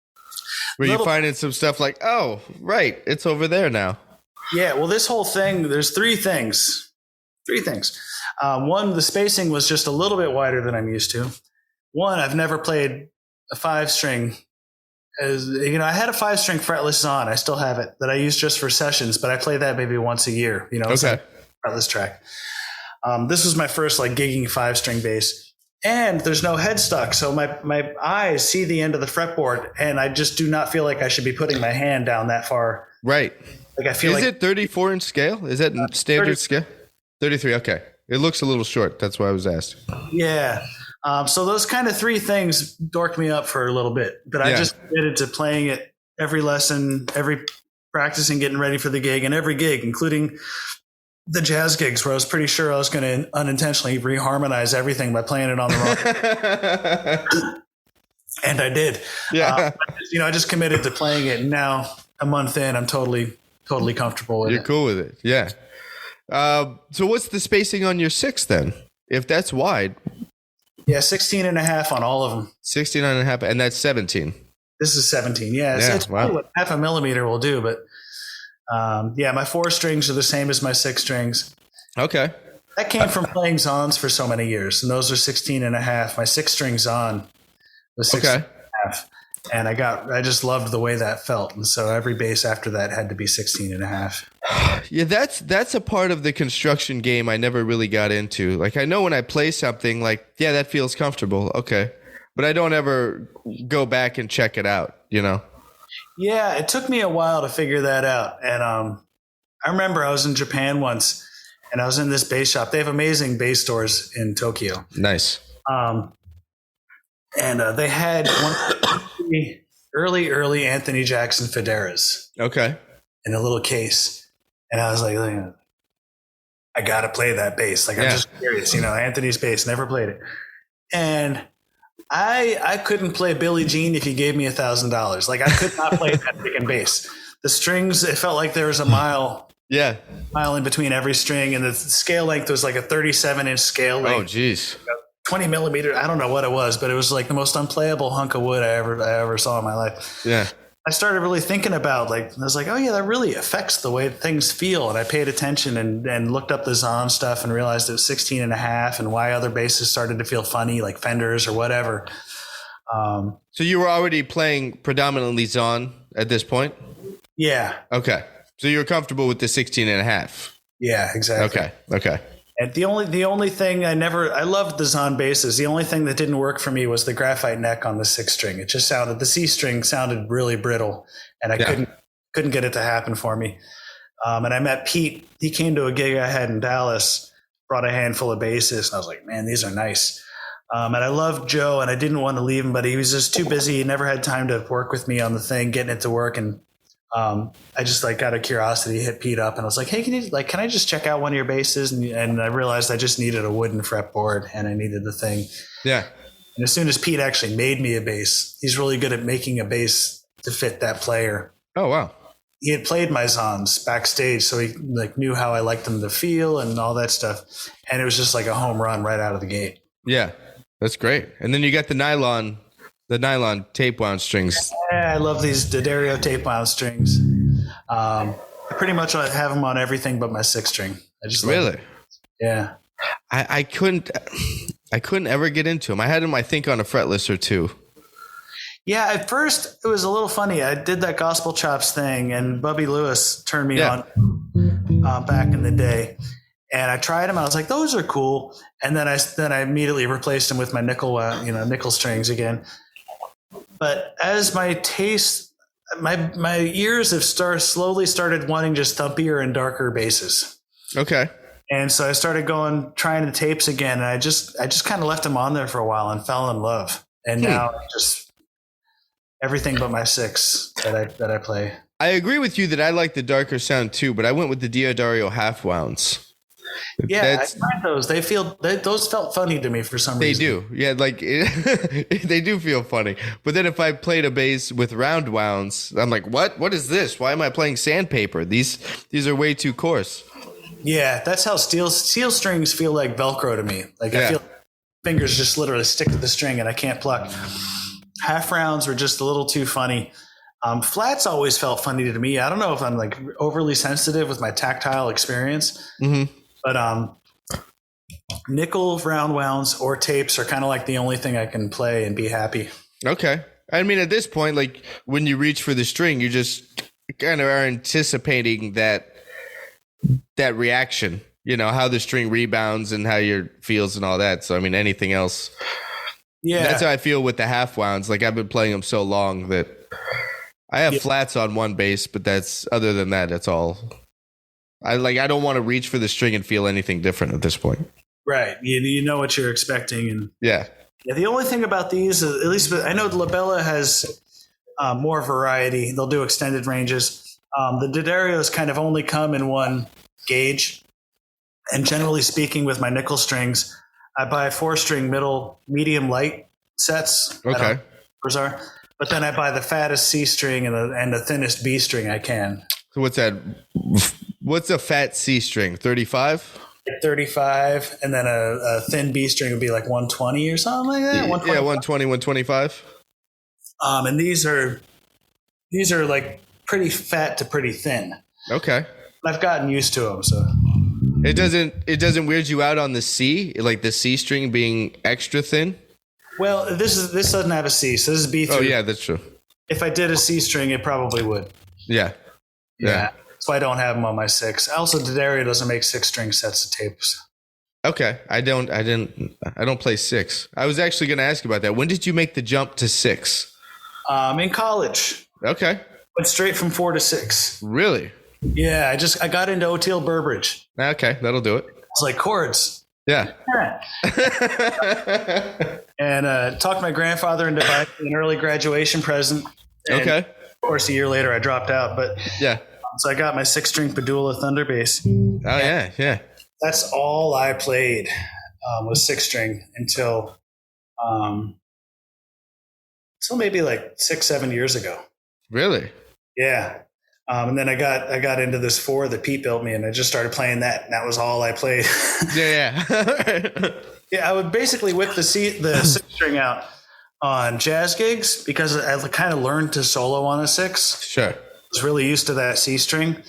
Were you finding some stuff like, oh, right, it's over there now? Yeah,
well, this whole thing, there's 3 things. 3 things. One, the spacing was just a little bit wider than I'm used to. One, I've never played a 5-string. I had a 5-string fretless on. I still have it that I use just for sessions, but I play that maybe once a year. It's like a fretless track. This was my first like gigging 5-string bass, and there's no headstock, so my eyes see the end of the fretboard, and I just do not feel like I should be putting my hand down that far.
Right.
Like I feel.
Is it 34-inch scale? Is that standard
30,
scale? 33. Okay. It looks a little short. That's why I was asked.
Yeah. So those kind of 3 things dorked me up for a little bit, but I just committed to playing it every lesson, every practicing, getting ready for the gig, and every gig, including the jazz gigs where I was pretty sure I was going to unintentionally reharmonize everything by playing it on the wrong. And I did. Yeah. I just committed to playing it, and now a month in, I'm totally comfortable with it.
You're cool with it. Yeah. So what's the spacing on your 6 then? If that's wide.
Yeah, 16.5 on all of them.
16.5, and that's 17.
This is 17. Yeah, it's wow. What half a millimeter will do, but my 4 strings are the same as my 6 strings.
Okay.
That came from playing Zons for so many years, and those are 16.5. My 6 string Zon was 16.5. half. And I just loved the way that felt. And so every bass after that had to be 16 and a half.
Yeah, that's a part of the construction game I never really got into. Like, I know when I play something, like, yeah, that feels comfortable. Okay. But I don't ever go back and check it out, you know?
Yeah, it took me a while to figure that out. And I remember I was in Japan once, and I was in this bass shop. They have amazing bass stores in Tokyo.
Nice.
And they had one of the early Anthony Jackson Federas.
Okay.
In a little case. And I was like, I got to play that bass. Like, I'm just curious, Anthony's bass, never played it. And I couldn't play Billie Jean if you gave me $1,000. Like, I could not play that freaking bass. The strings, it felt like there was a mile in between every string. And the scale length was like a 37-inch scale length.
Oh, geez.
20 millimeter. I don't know what it was, but it was like the most unplayable hunk of wood I ever saw in my life.
Yeah.
I started really thinking about, like, I was like, oh yeah, that really affects the way things feel. And I paid attention and looked up the Zahn stuff and realized it was 16 and a half and why other basses started to feel funny, like Fenders or whatever.
So you were already playing predominantly Zahn at this point?
Yeah.
Okay. So you're comfortable with the 16 and a half?
Yeah, exactly.
Okay.
And the only thing I loved the Zahn basses. The only thing that didn't work for me was the graphite neck on the 6th string. It just the C string sounded really brittle, and I couldn't get it to happen for me. And I met Pete. He came to a gig I had in Dallas, brought a handful of basses, and I was like, man, these are nice. And I loved Joe, and I didn't want to leave him, but he was just too busy. He never had time to work with me on the thing, getting it to work. And I just, like, out of curiosity hit Pete up and I was like, hey, can I just check out one of your basses? And I realized I just needed a wooden fretboard and I needed the thing.
Yeah. And
as soon as Pete actually made me a bass, he's really good at making a bass to fit that player.
Oh, wow.
He had played my Zahns backstage, so he knew how I liked them to feel and all that stuff. And it was just like a home run right out of the gate.
Yeah, that's great. And then you got the nylon tape wound strings.
Yeah, I love these D'Addario tape wound strings. I pretty much have them on everything but my 6th string. I just
really,
yeah.
I couldn't ever get into them. I had them, I think, on a fretless or two.
Yeah, at first it was a little funny. I did that Gospel Chops thing, and Bubby Lewis turned me on back in the day. And I tried them. I was like, those are cool. And then I immediately replaced them with my nickel strings again. But as my taste, my ears have slowly started wanting just thumpier and darker basses.
Okay.
And so I started trying the tapes again. And I just kind of left them on there for a while and fell in love. And now just everything but my 6 that I play.
I agree with you that I like the darker sound too, but I went with the D'Addario half wounds.
Yeah, I find those. Those felt funny to me for some reason.
They do. Yeah, like they do feel funny. But then if I played a bass with round wounds, I'm like, what? What is this? Why am I playing sandpaper? These are way too coarse.
Yeah, that's how steel strings feel like Velcro to me. Like I feel fingers just literally stick to the string and I can't pluck. Half rounds were just a little too funny. Flats always felt funny to me. I don't know if I'm like overly sensitive with my tactile experience. Mm-hmm. But nickel round wounds or tapes are kind of like the only thing I can play and be happy.
Okay. I mean, at this point, like when you reach for the string, you just kind of are anticipating that reaction, how the string rebounds and how your feels and all that. So, I mean, anything else. Yeah. That's how I feel with the half wounds. Like I've been playing them so long that I have flats on one bass, but other than that, that's all. I don't want to reach for the string and feel anything different at this point.
Right. You know what you're expecting. And
yeah.
The only thing about these, at least I know the Labella has more variety. They'll do extended ranges. The D'Addarios kind of only come in one gauge. And generally speaking, with my nickel strings, I buy 4-string medium light sets.
Okay.
But then I buy the fattest C string and the thinnest B string I can.
So what's that? What's a fat C string? 35?
35, and then a thin B string would be like 120 or something like that.
Yeah, 120, 125.
And these are like pretty fat to pretty thin.
Okay.
I've gotten used to them, so
it doesn't weird you out on the C, like the C string being extra thin.
Well, this doesn't have a C, so this is B3.
Oh yeah, that's true.
If I did a C string, it probably would.
Yeah.
So I don't have them on my 6. Also, D'Addario doesn't make 6-string sets of tapes.
Okay, I don't play 6. I was actually going to ask you about that. When did you make the jump to 6?
In college.
Okay.
Went straight from 4 to 6.
Really?
Yeah, I got into O'Teal Burbridge.
Okay, that'll do it.
It's like chords.
Yeah.
And talked my grandfather into buying an early graduation present. And
okay.
Of course, a year later, I dropped out. But
yeah.
So I got my 6-string Padula Thunder bass.
Oh, yeah.
That's all I played was 6-string until maybe like 6-7 years ago.
Really?
Yeah. And then I got into this 4 that Pete built me, and I just started playing that, and that was all I played.
Yeah.
Yeah, I would basically whip the 6-string out on jazz gigs because I kind of learned to solo on a 6.
Sure.
I was really used to that C string.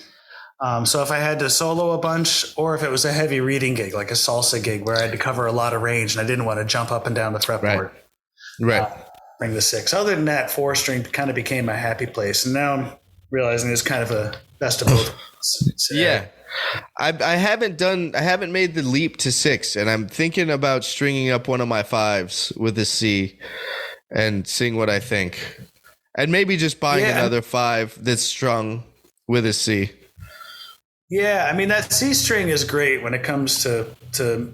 So if I had to solo a bunch, or if it was a heavy reading gig, like a salsa gig where I had to cover a lot of range and I didn't want to jump up and down the fretboard,
right.
Bring the 6. Other than that, 4-string kind of became my happy place. And now I'm realizing it's kind of a best of both worlds.
Yeah. I haven't made the leap to 6, and I'm thinking about stringing up one of my 5s with a C and seeing what I think. And maybe just buying another 5 that's strung with a C.
Yeah, I mean, that C string is great when it comes to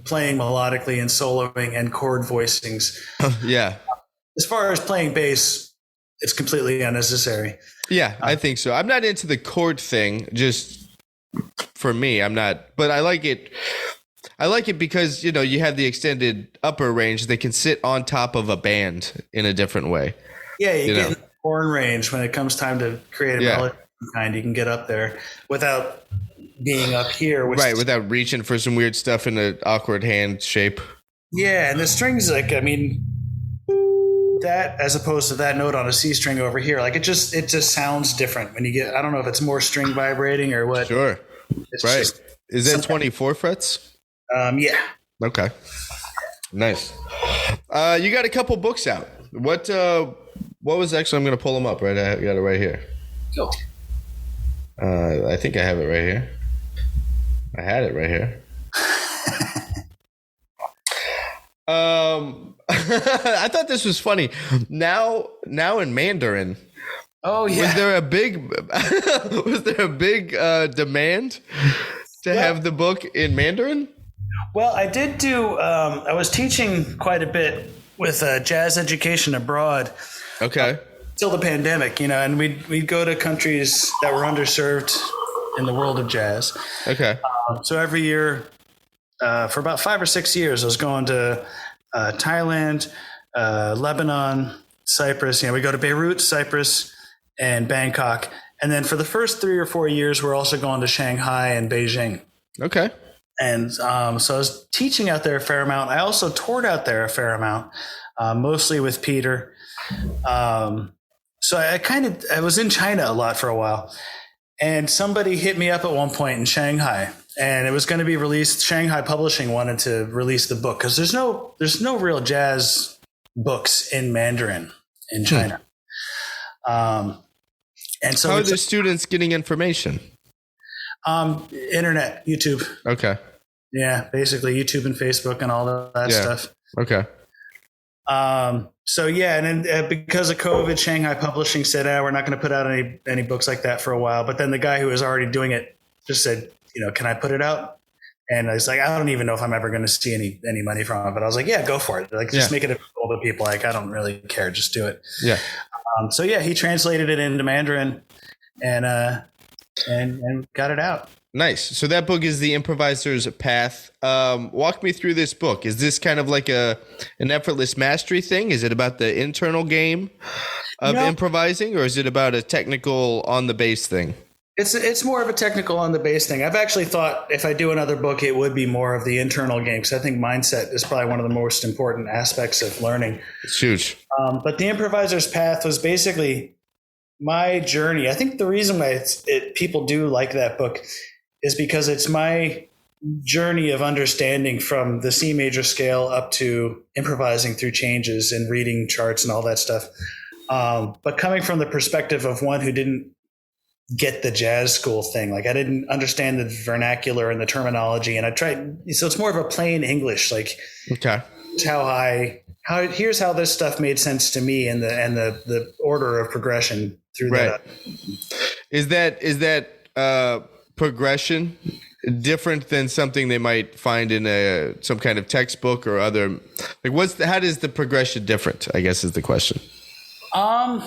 playing melodically and soloing and chord voicings.
Yeah.
As far as playing bass, it's completely unnecessary.
Yeah, I think so. I'm not into the chord thing, just for me. I'm not, but I like it. I like it because, you have the extended upper range. They can sit on top of a band in a different way.
Yeah, you get in the horn range when it comes time to create a melody kind. You can get up there without being up here.
Without reaching for some weird stuff in an awkward hand shape. Yeah,
and the strings, that as opposed to that note on a C string over here, it just sounds different when you get. I don't know if it's more string vibrating or what.
Sure, right. Is that 24 frets?
Yeah.
Okay. Nice. You got a couple books out. What was actually? I'm going to pull them up. Right, I got it right here.
Cool.
I think I have it right here. I had it right here. I thought this was funny. Now in Mandarin.
Oh yeah.
Was there a big demand to have the book in Mandarin?
Well, I did do. I was teaching quite a bit with jazz education abroad.
Okay.
Till the pandemic, and we'd go to countries that were underserved in the world of jazz.
Okay.
So every year, for about 5 or 6 years, I was going to Thailand, Lebanon, Cyprus. We go to Beirut, Cyprus, and Bangkok. And then for the first 3 or 4 years, we're also going to Shanghai and Beijing.
Okay.
And so I was teaching out there a fair amount. I also toured out there a fair amount, mostly with Peter. So I was in China a lot for a while. And somebody hit me up at one point in Shanghai, and it was going to be released. Shanghai Publishing wanted to release the book because there's no real jazz books in Mandarin in China. And so
how are the students getting information?
Internet, YouTube.
Okay.
Yeah, basically YouTube and Facebook and all that stuff.
Okay.
So yeah, and then because of COVID, Shanghai Publishing said, we're not going to put out any books like that for a while. But then the guy who was already doing it just said, can I put it out? And I was like, I don't even know if I'm ever going to see any money from it. But I was like, yeah, go for it. Just make it available to people. I don't really care. Just do it.
Yeah.
So yeah, he translated it into Mandarin and got it out.
Nice. So that book is The Improviser's Path. Walk me through this book. Is this kind of like an effortless mastery thing? Is it about the internal game of improvising, or is it about a technical on the bass thing?
It's more of a technical on the bass thing. I've actually thought if I do another book, it would be more of the internal game, because I think mindset is probably one of the most important aspects of learning.
It's huge.
But The Improviser's Path was basically my journey. I think the reason why people do like that book is because it's my journey of understanding from the C major scale up to improvising through changes and reading charts and all that stuff. But coming from the perspective of one who didn't get the jazz school thing, like I didn't understand the vernacular and the terminology, and I tried. So it's more of a plain English, like
okay,
here's how this stuff made sense to me, and the order of progression through that.
Is that progression different than something they might find in some kind of textbook or other? Like, how does the progression different? I guess is the question.
I'm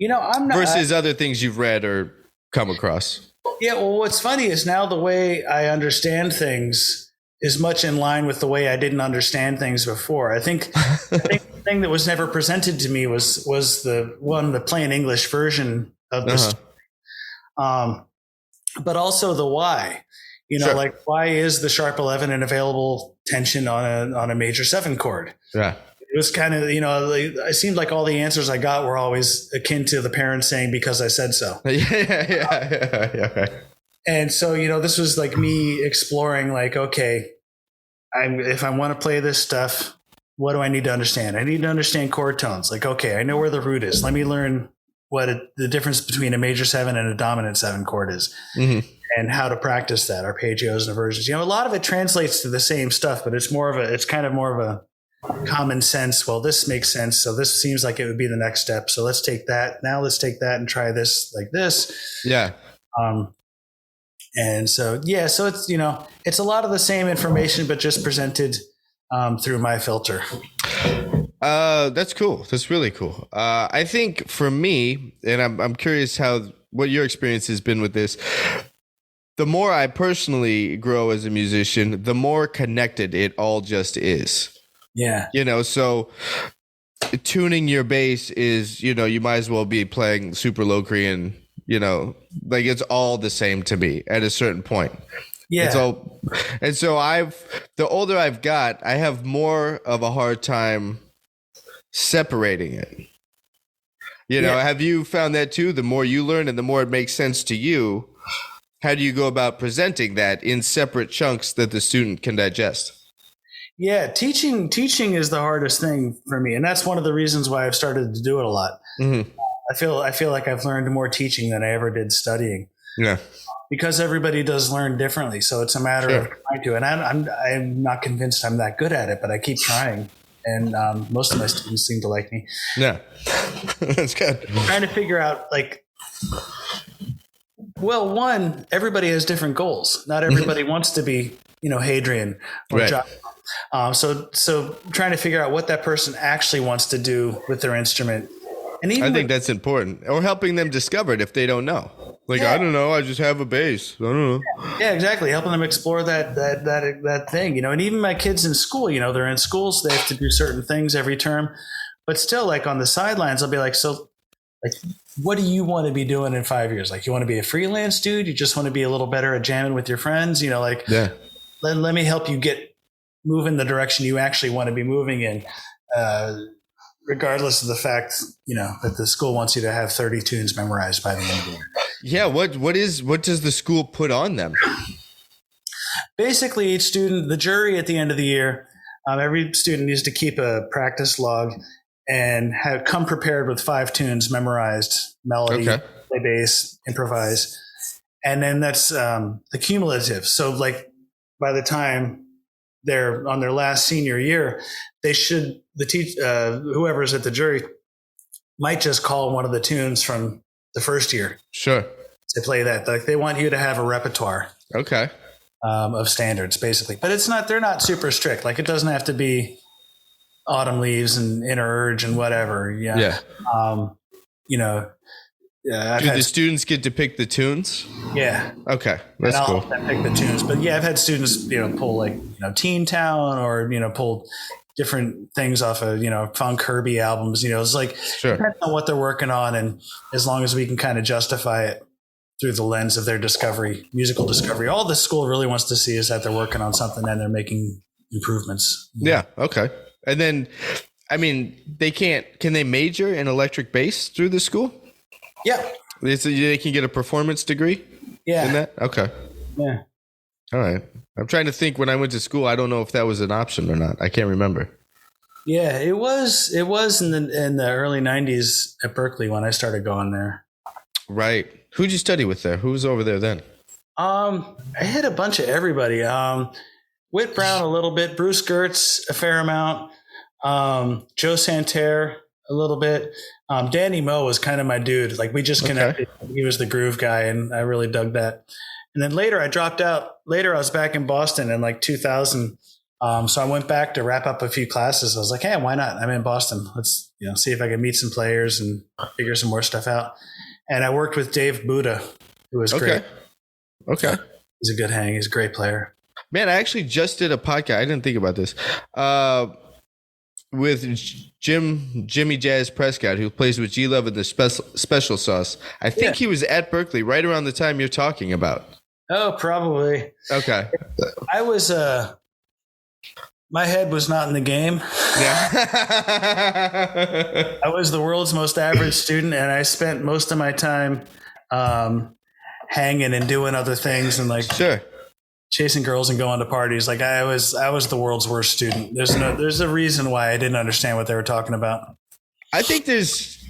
not
versus other things you've read or come across.
Yeah, well, what's funny is now the way I understand things is much in line with the way I didn't understand things before. I think the thing that was never presented to me was the plain English version of this, but also the why.
Sure.
Like why is the sharp 11 an available tension on a major 7 chord?
Yeah.
It was kind of, it seemed like all the answers I got were always akin to the parents saying, because I said so.
Yeah.
And so, this was like me exploring, like, okay, if I want to play this stuff, what do I need to understand? I need to understand chord tones. Like, okay, I know where the root is. Let me learn what the difference between a major 7 and a dominant 7 chord is, and how to practice that, arpeggios and inversions. A lot of it translates to the same stuff, but it's kind of more of a common sense. Well, this makes sense. So this seems like it would be the next step. So let's take that. Now let's take that and try this like this.
Yeah.
And so, so it's, it's a lot of the same information, but just presented through my filter.
That's cool. That's really cool. I think for me, and I'm curious what your experience has been with this. The more I personally grow as a musician, the more connected it all just is.
Yeah.
So tuning your bass is, you might as well be playing super low Korean, like it's all the same to me at a certain point.
Yeah.
And so the older I've got, I have more of a hard time separating it. Have you found that too? The more you learn and the more it makes sense to you, how do you go about presenting that in separate chunks that the student can digest?
Yeah, teaching is the hardest thing for me, and that's one of the reasons why I've started to do it a lot. Mm-hmm. I feel like I've learned more teaching than I ever did studying.
Yeah,
because everybody does learn differently, so it's a matter of trying to. And I'm not convinced I'm that good at it, but I keep trying, and most of my students seem to like me.
Yeah, that's good.
Trying to figure out one, everybody has different goals. Not everybody wants to be, Hadrian or John. So trying to figure out what that person actually wants to do with their instrument. And I think
that's important, or helping them discover it if they don't know. Like, I don't know, I just have a bass. I don't know.
Yeah, exactly. Helping them explore that thing, and even my kids in school, they're in school, so they have to do certain things every term, but still, like on the sidelines, I'll be like, so like, what do you want to be doing in 5 years? Like, you want to be a freelance dude? You just want to be a little better at jamming with your friends? Let me help you move in the direction you actually want to be moving in, regardless of the fact, that the school wants you to have 30 tunes memorized by the end of the year.
Yeah. What does the school put on them?
Basically, each student, the jury at the end of the year, every student needs to keep a practice log and come prepared with 5 tunes memorized, melody, play bass, improvise. And then that's the cumulative. So like by the time they're on their last senior year, whoever's at the jury might just call one of the tunes from the first year.
Sure.
To play that. Like they want you to have a repertoire.
Okay.
Of standards basically, but they're not super strict. Like it doesn't have to be Autumn Leaves and Inner Urge and whatever. Yeah.
Do the students get to pick the tunes?
Yeah.
Okay. That's cool.
I'll pick the tunes, but I've had students, pull like, Teen Town or, pull different things off of, Funk Herbie albums, it's like, depending on what they're working on. And as long as we can kind of justify it through the lens of their musical discovery, all the school really wants to see is that they're working on something and they're making improvements.
Yeah. Okay. And then, can they major in electric bass through the school?
Yeah.
They can get a performance degree?
Yeah.
In that? Okay.
Yeah.
All right. I'm trying to think when I went to school. I don't know if that was an option or not. I can't remember.
Yeah, it was. It was in the early '90s at Berklee when I started going there.
Right. Who'd you study with there? Who was over there then?
I hit a bunch of everybody. Whit Brown a little bit, Bruce Gertz a fair amount, Joe Santerre a little bit. Danny Moe was kind of my dude. Like we just connected. Okay. He was the groove guy, and I really dug that. And then later I dropped out. Later I was back in Boston in like 2000. So I went back to wrap up a few classes. I was like, hey, why not? I'm in Boston. Let's see if I can meet some players and figure some more stuff out. And I worked with Dave Buddha, who was great.
Okay.
He's a good hang. He's a great player.
Man, I actually just did a podcast. I didn't think about this. With Jimmy Jazz Prescott, who plays with G Love in the Special Sauce. I think he was at Berklee right around the time you're talking about.
Oh, probably.
Okay.
I was my head was not in the game.
Yeah.
I was the world's most average student, and I spent most of my time hanging and doing other things and like chasing girls and going to parties. Like I was the world's worst student. There's a reason why I didn't understand what they were talking about.
I think there's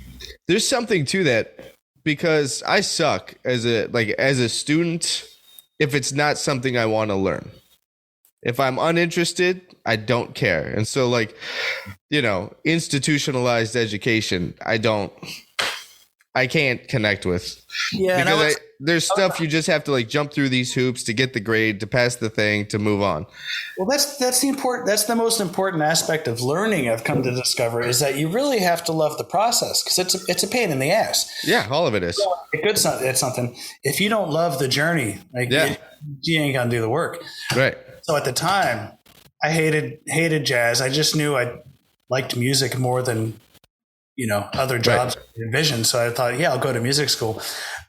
something to that because I suck as a student if it's not something I want to learn. If I'm uninterested, I don't care. And so like, institutionalized education, I can't connect with.
Yeah.
Because there's stuff you just have to like jump through these hoops to get the grade, to pass the thing, to move on.
Well, that's the most important aspect of learning I've come to discover is that you really have to love the process because it's a pain in the ass.
Yeah, all of it is.
It's something. If you don't love the journey, you ain't gonna do the work.
Right.
So at the time, I hated jazz. I just knew I liked music more than other jobs envisioned. So I thought, I'll go to music school.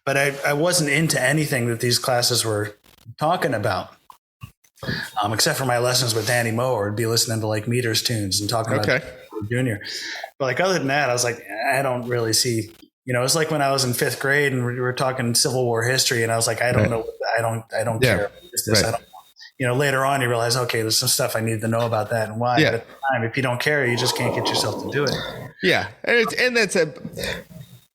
But I wasn't into anything that these classes were talking about, except for my lessons with Danny Moe, or be listening to like Meters tunes and talking about Junior. But like other than that, I was like, I don't really see. It's like when I was in fifth grade and we were talking Civil War history, and I was like, I don't know. I don't care. This. I don't. Later on you realize, okay, there's some stuff I need to know about that and why. But at the time, if you don't care, you just can't get yourself to do it.
Yeah. And that's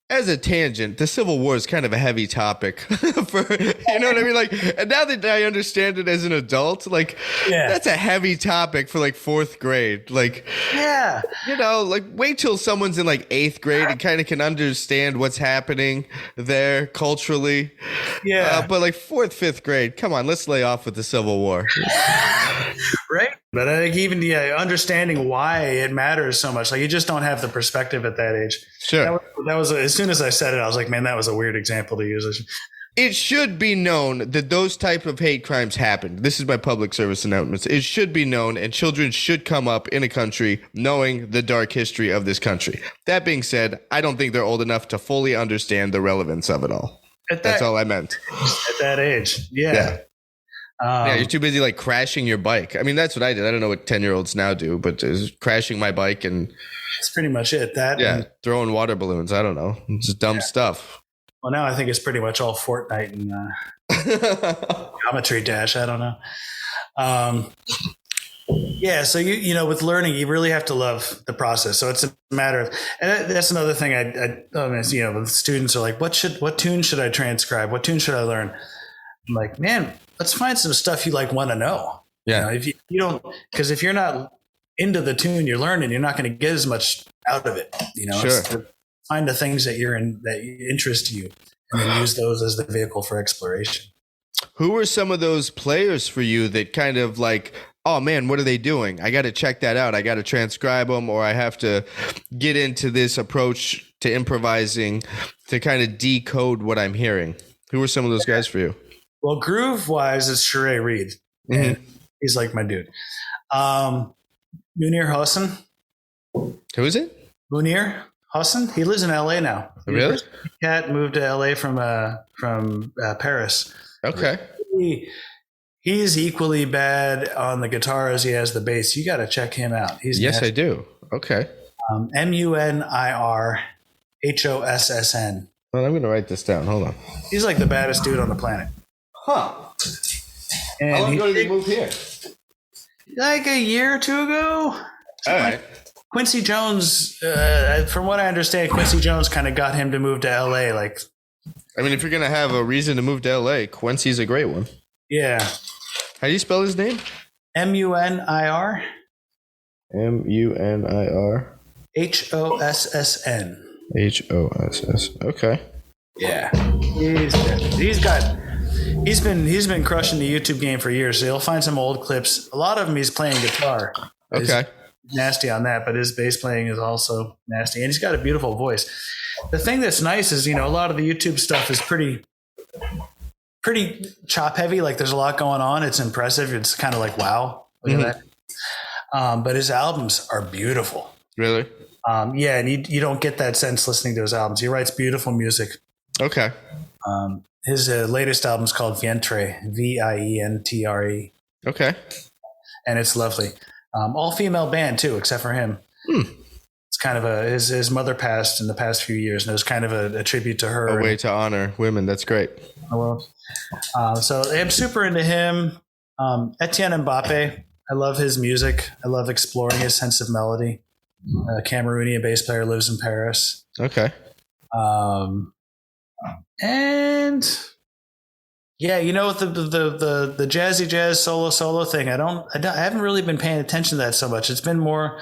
as a tangent, the Civil War is kind of a heavy topic for, you know what I mean? Like, and now that I understand it as an adult, like that's a heavy topic for like fourth grade. Like, like wait till someone's in like eighth grade and kind of can understand what's happening there culturally. Yeah. But like fourth, fifth grade, come on, let's lay off with the Civil War.
Right. But I think even understanding why it matters so much, like you just don't have the perspective at that age.
Sure.
That was as soon as I said it, I was like, man, that was a weird example to use.
It should be known that those type of hate crimes happened. This is my public service announcements. It should be known, and children should come up in a country knowing the dark history of this country. That being said, I don't think they're old enough to fully understand the relevance of it all. That's all I meant.
At that age. Yeah.
You're too busy like crashing your bike. I mean, that's what I did. I don't know what 10-year-olds now do, but crashing my bike and
that's pretty much it.
Throwing water balloons. I don't know. It's just dumb stuff.
Well, now I think it's pretty much all Fortnite and Geometry Dash. I don't know. So with learning, you really have to love the process. So it's a matter of, and that's another thing. The students are like, what tune should I transcribe? What tune should I learn? I'm like, man, let's find some stuff you like want to know.
Yeah.
If you don't, because if you're not into the tune you're learning, you're not going to get as much out of it.
Sure.
Find the things that that interest you, and then use those as the vehicle for exploration.
Who were some of those players for you that kind of like, oh man, what are they doing? I got to check that out. I got to transcribe them, or I have to get into this approach to improvising to kind of decode what I'm hearing. Who were some of those guys for you?
Well, groove wise, it's Sheree Reed. And he's like my dude. Munir Hassan.
Who is it?
Munir Hassan. He lives in LA now.
Really?
Cat moved to LA from Paris.
Okay.
He's equally bad on the guitar as he has the bass. You got to check him out.
Yes, I do. Okay.
Munir Hossn.
Well, I'm going to write this down. Hold on.
He's like the baddest dude on the planet.
Huh.
And
How long ago did they move here?
Like a year or two ago.
All right.
Quincy Jones, from what I understand, Quincy Jones kind of got him to move to LA. Like,
I mean, if you're gonna have a reason to move to LA, Quincy's a great one.
Yeah.
How do you spell his name?
Munir.
Munir.
Hossn.
Hoss. Okay.
Yeah. He's been crushing the YouTube game for years. So you'll find some old clips. A lot of them he's playing guitar.
Okay.
He's nasty on that, but his bass playing is also nasty, and he's got a beautiful voice. The thing that's nice is, a lot of the YouTube stuff is pretty chop heavy. Like, there's a lot going on. It's impressive. It's kind of like, wow, look at that. But his albums are beautiful.
Really?
Yeah, and you don't get that sense listening to his albums. He writes beautiful music.
Okay.
His latest album is called Vientre, Vientre.
Okay.
And it's lovely. All female band too, except for him. It's kind of his mother passed in the past few years, and it was kind of a tribute to her.
A way to honor women. That's great.
So I'm super into him. Etienne Mbappe. I love his music. I love exploring his sense of melody. Cameroonian bass player, lives in Paris.
Okay.
And yeah, the jazzy jazz solo thing. I haven't really been paying attention to that so much. It's been more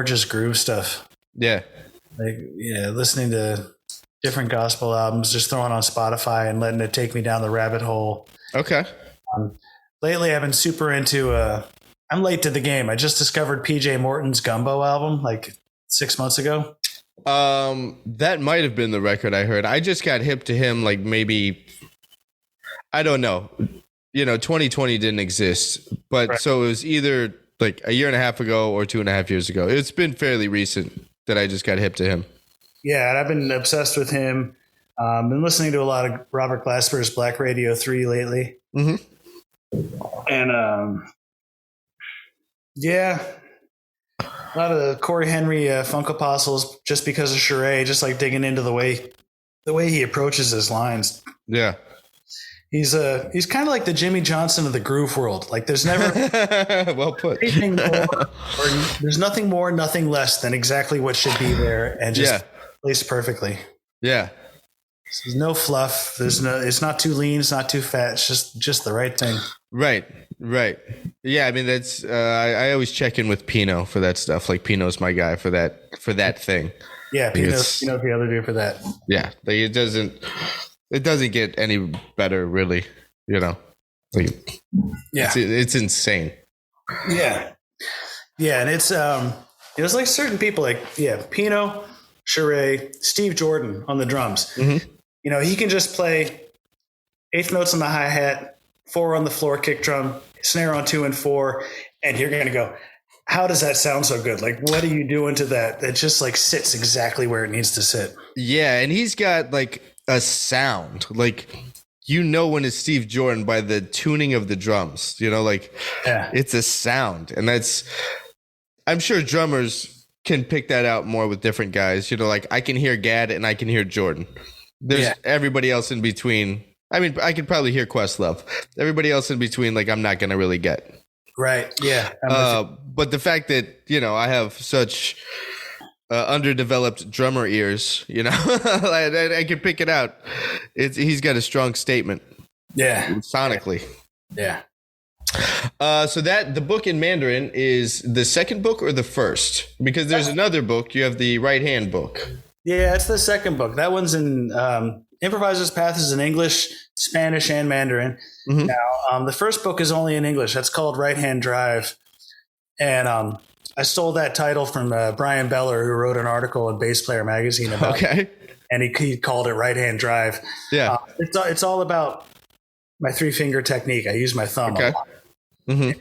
just groove stuff.
Yeah.
Like, listening to different gospel albums, just throwing on Spotify and letting it take me down the rabbit hole. Okay. Lately, I've been super into. I'm late to the game. I just discovered PJ Morton's Gumbo album like 6 months ago.
That might have been the record I heard. I just got hip to him like maybe, I don't know. 2020 didn't exist, but right. So it was either like a year and a half ago or 2.5 years ago. It's been fairly recent that I just got hip to him.
Yeah, and I've been obsessed with him. Been listening to a lot of Robert Glasper's Black Radio 3 lately. Mm-hmm. And yeah, a lot of the Corey Henry Funk Apostles, just because of Sheree, just like digging into the way he approaches his lines.
Yeah.
He's kind of like the Jimmy Johnson of the groove world. Like, there's never
well put.
There's nothing more, nothing less than exactly what should be there, and just placed perfectly. Yeah. There's no fluff. It's not too lean. It's not too fat. It's just the right thing.
Right. Yeah. I mean, that's I always check in with Pino for that stuff. Like, Pino's my guy for that thing.
Yeah, Pino's the other dude for that.
Yeah, like it doesn't get any better, really. Like, it's insane.
Yeah, and it's like certain people, like Pino, Sheree, Steve Jordan on the drums. Mm-hmm. He can just play eighth notes on the hi-hat, 4 on the floor kick drum, snare on 2 and 4, and you're going to go, how does that sound so good? Like, what are you doing to that? It just like sits exactly where it needs to sit. Yeah,
and he's got like a sound, like, when it's Steve Jordan by the tuning of the drums, it's a sound. And I'm sure drummers can pick that out more with different guys. Like, I can hear Gad and I can hear Jordan. There's everybody else in between. I mean, I could probably hear Questlove. Everybody else in between, like, I'm not going to really get.
Right. Yeah.
But the fact that, I have such underdeveloped drummer ears, I can pick it out. He's got a strong statement.
Yeah.
Sonically.
Yeah.
So the book in Mandarin is the second book or the first? Because there's another book. You have the right hand book.
Yeah, it's the second book. That one's in Improviser's Path is in English, Spanish, and Mandarin. Mm-hmm. Now, the first book is only in English. That's called Right Hand Drive. And I stole that title from Brian Beller, who wrote an article in Bass Player magazine about it. And he called it Right Hand Drive. Yeah. It's all about my 3-finger technique. I use my thumb a lot. Mm-hmm.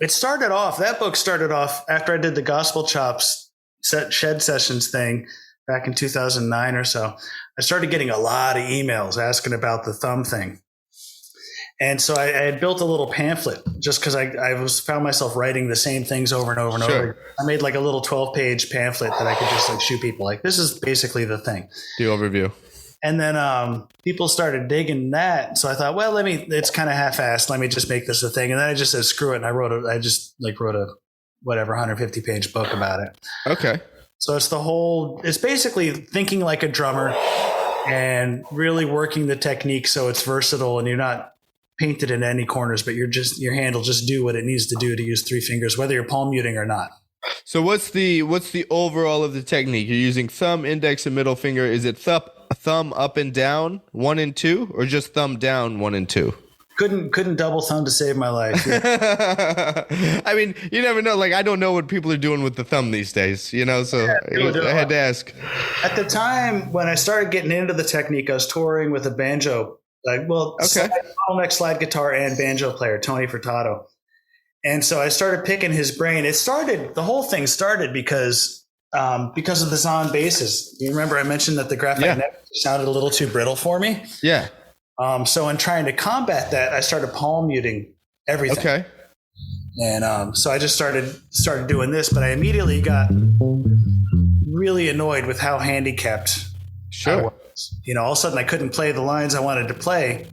That book started off after I did the Gospel Chops Shed Sessions thing back in 2009 or so. I started getting a lot of emails asking about the thumb thing. And so I had built a little pamphlet just because I found myself writing the same things over and over and over. I made like a little 12-page pamphlet that I could just like shoot people. Like, this is basically the thing.
The overview.
And then people started digging that. So I thought, well, it's kind of half-assed. Let me just make this a thing. And then I just said, screw it. And I wrote a whatever 150 page book about it.
Okay.
So it's basically thinking like a drummer and really working the technique so it's versatile and you're not painted in any corners, but your hand will just do what it needs to do to use 3 fingers, whether you're palm muting or not.
So what's the overall of the technique? You're using thumb, index, and middle finger. Is it thumb up and down 1 and 2, or just thumb down 1 and 2?
Couldn't double thumb to save my life. Yeah.
I mean, you never know. Like, I don't know what people are doing with the thumb these days, so I had to ask.
At the time when I started getting into the technique, I was touring with a banjo, bottleneck slide guitar and banjo player, Tony Furtado. And so I started picking his brain. The whole thing started because of the Zahn basses. You remember I mentioned that the graphite neck sounded a little too brittle for me?
Yeah.
So in trying to combat that, I started palm muting everything. Okay. And so I just started doing this, but I immediately got really annoyed with how handicapped I was. All of a sudden I couldn't play the lines I wanted to play.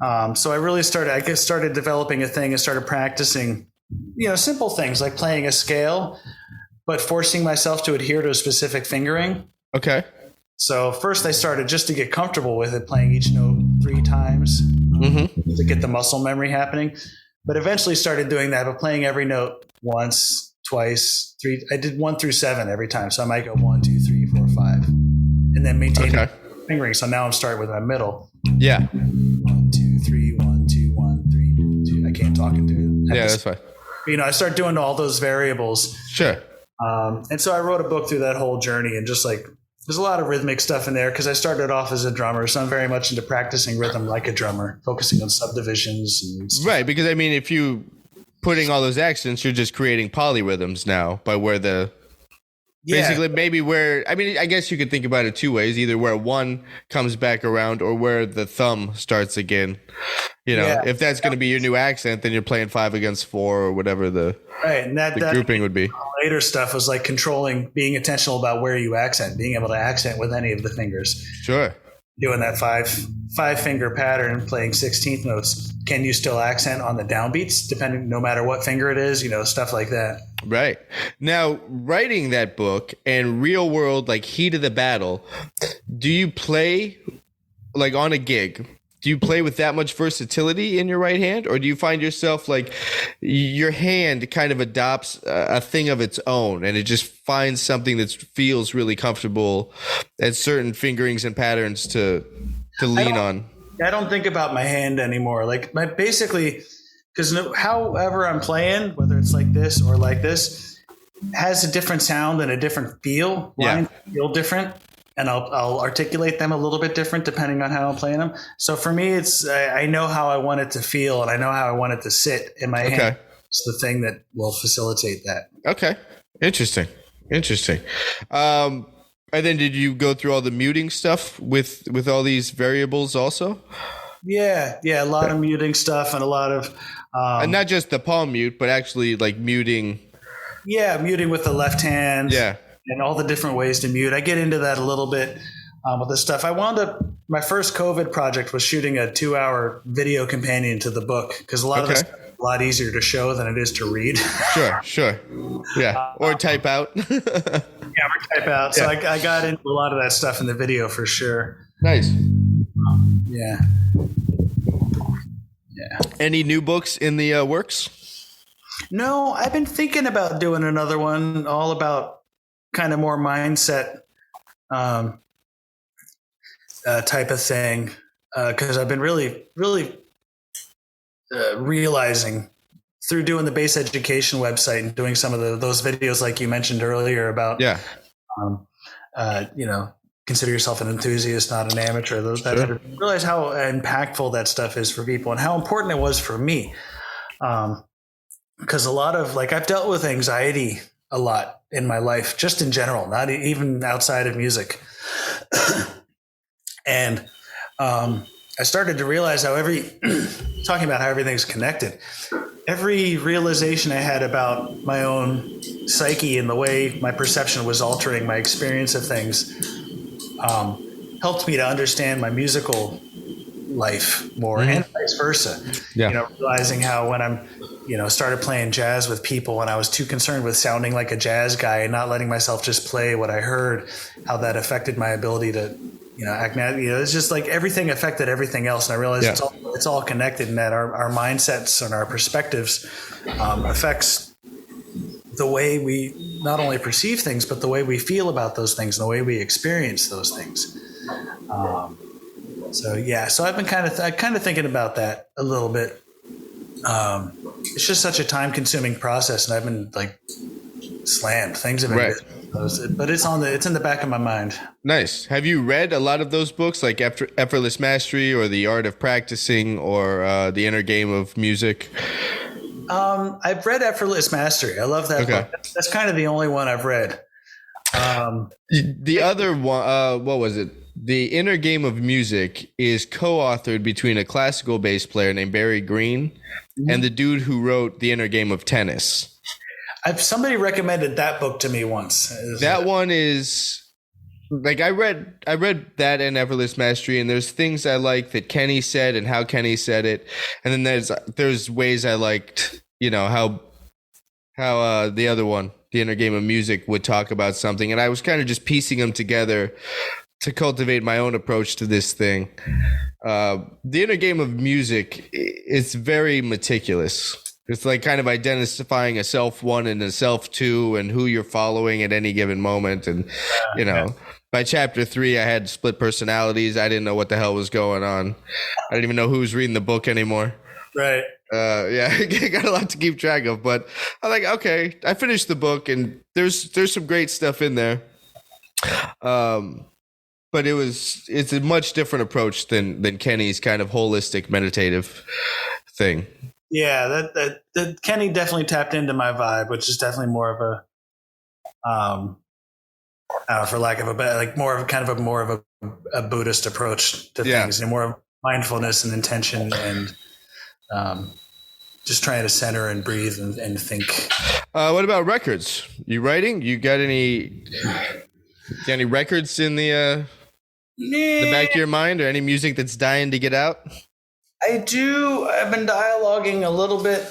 So I really started developing a thing and started practicing, simple things like playing a scale, but forcing myself to adhere to a specific fingering.
Okay.
So first I started just to get comfortable with it, playing each note 3 times to get the muscle memory happening. But eventually started doing that, but playing every note once, twice, 3. I did 1 through 7 every time. So I might go 1, 2, 3, 4, 5, and then maintain fingering. So now I'm starting with my middle.
Yeah.
1, 2, 3, 1, 2, 1, 3, 2. I can't talk into it.
That's fine.
I started doing all those variables.
Sure.
And so I wrote a book through that whole journey, and just like, there's a lot of rhythmic stuff in there because I started off as a drummer. So I'm very much into practicing rhythm like a drummer, focusing on subdivisions.
Right. Because I mean, if you putting all those accents, you're just creating polyrhythms now by where basically maybe where, I mean, I guess you could think about it 2 ways, either where 1 comes back around or where the thumb starts again. If that's going to be your new accent, then you're playing 5 against 4 or whatever the grouping would be.
Later stuff was like being intentional about where you accent, being able to accent with any of the fingers.
Sure.
Doing that 5 finger pattern, playing 16th notes. Can you still accent on the downbeats, no matter what finger it is, stuff like that.
Right. Now, writing that book and real world, like heat of the battle, do you play like on a gig? Do you play with that much versatility in your right hand, or do you find yourself like your hand kind of adopts a thing of its own and it just finds something that feels really comfortable at certain fingerings and patterns to lean on?
I don't think about my hand anymore. Like basically, because however I'm playing, whether it's like this or like this, has a different sound and a different feel. Lines feel different. And I'll articulate them a little bit different depending on how I'm playing them. So for me, I know how I want it to feel and I know how I want it to sit in my hand. It's the thing that will facilitate that. Okay.
Interesting. And then did you go through all the muting stuff with all these variables also?
Yeah. A lot of muting stuff and a lot of...
and not just the palm mute, but actually like muting.
Yeah, muting with the left hand.
Yeah.
And all the different ways to mute. I get into that a little bit with this stuff. My first COVID project was shooting a 2-hour video companion to the book because a lot of this is a lot easier to show than it is to read.
Sure. Yeah. Or type out.
Or type out. So I got into a lot of that stuff in the video for sure.
Nice.
Yeah.
Any new books in the works?
No, I've been thinking about doing another one all about kind of more mindset type of thing because I've been really realizing through doing the bass education website and doing some of those videos like you mentioned earlier about consider yourself an enthusiast, not an amateur. I realize how impactful that stuff is for people and how important it was for me because a lot of I've dealt with anxiety a lot in my life, just in general, not even outside of music. And I started to realize how talking about how everything's connected, every realization I had about my own psyche and the way my perception was altering my experience of things helped me to understand my musical life more, and vice versa.
Yeah.
Realizing how when I'm, started playing jazz with people and I was too concerned with sounding like a jazz guy and not letting myself just play what I heard, how that affected my ability to, act. It's just like everything affected everything else. And I realized it's all connected, and that our mindsets and our perspectives affects the way we not only perceive things, but the way we feel about those things and the way we experience those things. So I've been kind of thinking about that a little bit. It's just such a time-consuming process, and I've been like slammed. Things have been, but it's in the back of my mind.
Nice. Have you read a lot of those books, like Effortless Mastery, or The Art of Practicing, or The Inner Game of Music?
I've read Effortless Mastery. I love that book. That's kind of the only one I've read.
The other one, what was it? The Inner Game of Music is co-authored between a classical bass player named Barry Green and the dude who wrote The Inner Game of Tennis.
Somebody recommended that book to me once.
That one is like, I read that and Effortless Mastery, and there's things I like that Kenny said and how Kenny said it, and then there's ways I liked, how the other one, The Inner Game of Music, would talk about something, and I was kind of just piecing them together to cultivate my own approach to this thing. The Inner Game of Music is very meticulous. It's like kind of identifying a self one and a self two and who you're following at any given moment. And, by chapter 3, I had split personalities. I didn't know what the hell was going on. I didn't even know who was reading the book anymore.
Right.
I got a lot to keep track of, but I'm like, okay, I finished the book and there's some great stuff in there. But it's a much different approach than Kenny's kind of holistic meditative thing.
Yeah, that Kenny definitely tapped into my vibe, which is definitely more of a, for lack of a better, like more of a Buddhist approach to things, and more of mindfulness and intention, and just trying to center and breathe and think.
What about records? You writing? You got any records in the back of your mind, or any music that's dying to get out?
I do. I've been dialoguing a little bit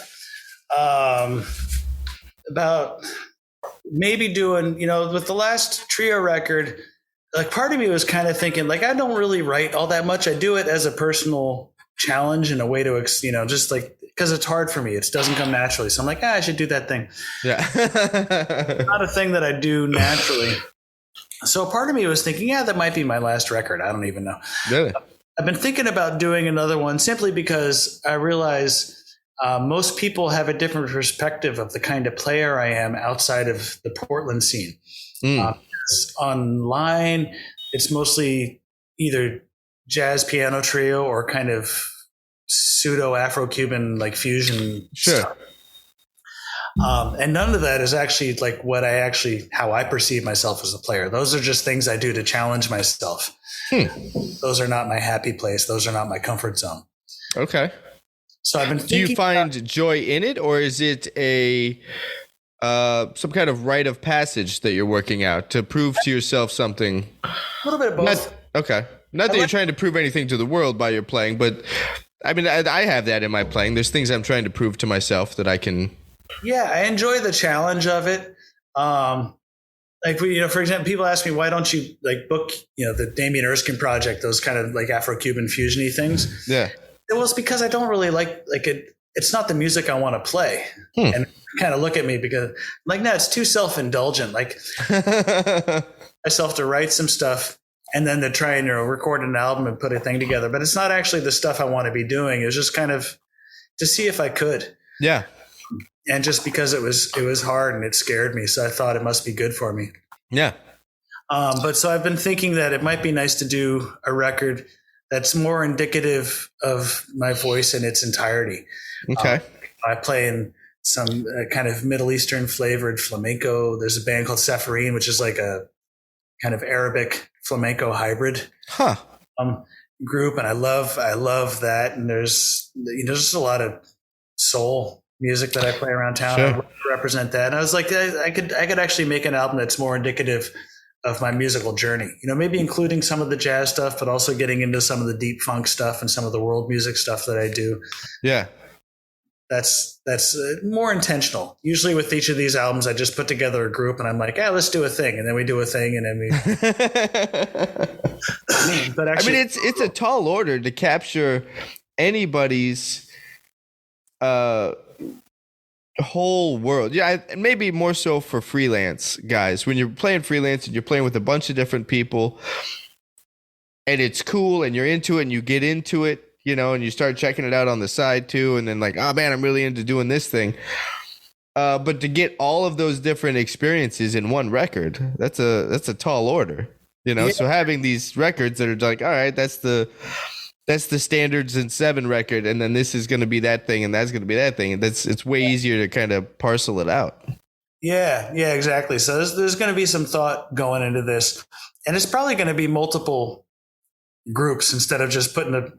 about maybe doing, with the last trio record, like part of me was kind of thinking, like, I don't really write all that much. I do it as a personal challenge and a way to, just like, because it's hard for me. It doesn't come naturally. So I'm like, I should do that thing. Yeah. It's not a thing that I do naturally. So part of me was thinking, that might be my last record. I don't even know.
Really?
I've been thinking about doing another one simply because I realize most people have a different perspective of the kind of player I am outside of the Portland scene. Online, it's mostly either jazz piano trio or kind of pseudo Afro-Cuban like fusion stuff. And none of that is actually like how I perceive myself as a player. Those are just things I do to challenge myself. Those are not my happy place. Those are not my comfort zone. Okay. So I've been thinking.
Do you find joy in it, or is it a some kind of rite of passage that you're working out to prove to yourself something?
A little bit of both.
Not that you're trying to prove anything to the world by your playing, but I mean, I have that in my playing. There's things I'm trying to prove to myself that I can.
Yeah, I enjoy the challenge of it. Like, for example, people ask me, why don't you like book, the Damian Erskine project, those kind of like Afro-Cuban fusion-y things? Yeah. Well, it's because I don't really like it. It's not the music I want to play. And kind of look at me because like, no, it's too self-indulgent. Like myself to write some stuff and then to try and record an album and put a thing together. But it's not actually the stuff I want to be doing. It was just kind of to see if I could. Yeah. And just because it was hard and it scared me. So I thought it must be good for me. Yeah. But so I've been thinking that it might be nice to do a record that's more indicative of my voice in its entirety. Okay. I play in some kind of Middle Eastern flavored flamenco. There's a band called Safarine, which is like a kind of Arabic flamenco hybrid group. And I love that. And there's, just a lot of soul music that I play around town. Sure. I represent that. And I was like, I could actually make an album that's more indicative of my musical journey. Maybe including some of the jazz stuff, but also getting into some of the deep funk stuff and some of the world music stuff that I do.
Yeah.
That's more intentional. Usually with each of these albums, I just put together a group and I'm like, yeah, let's do a thing. And then we do a thing and then we. But actually,
it's a tall order to capture anybody's whole world. Yeah, maybe more so for freelance guys. When you're playing freelance and you're playing with a bunch of different people and it's cool and you're into it and you get into it, and you start checking it out on the side too, and then like, oh man, I'm really into doing this thing. But to get all of those different experiences in one record, that's a tall order. Yeah. So having these records that are like, all right, that's the standards in 7 record, and then this is going to be that thing, and that's going to be that thing. And it's way easier to kind of parcel it out.
Yeah, exactly. So there's going to be some thought going into this, and it's probably going to be multiple groups instead of just putting a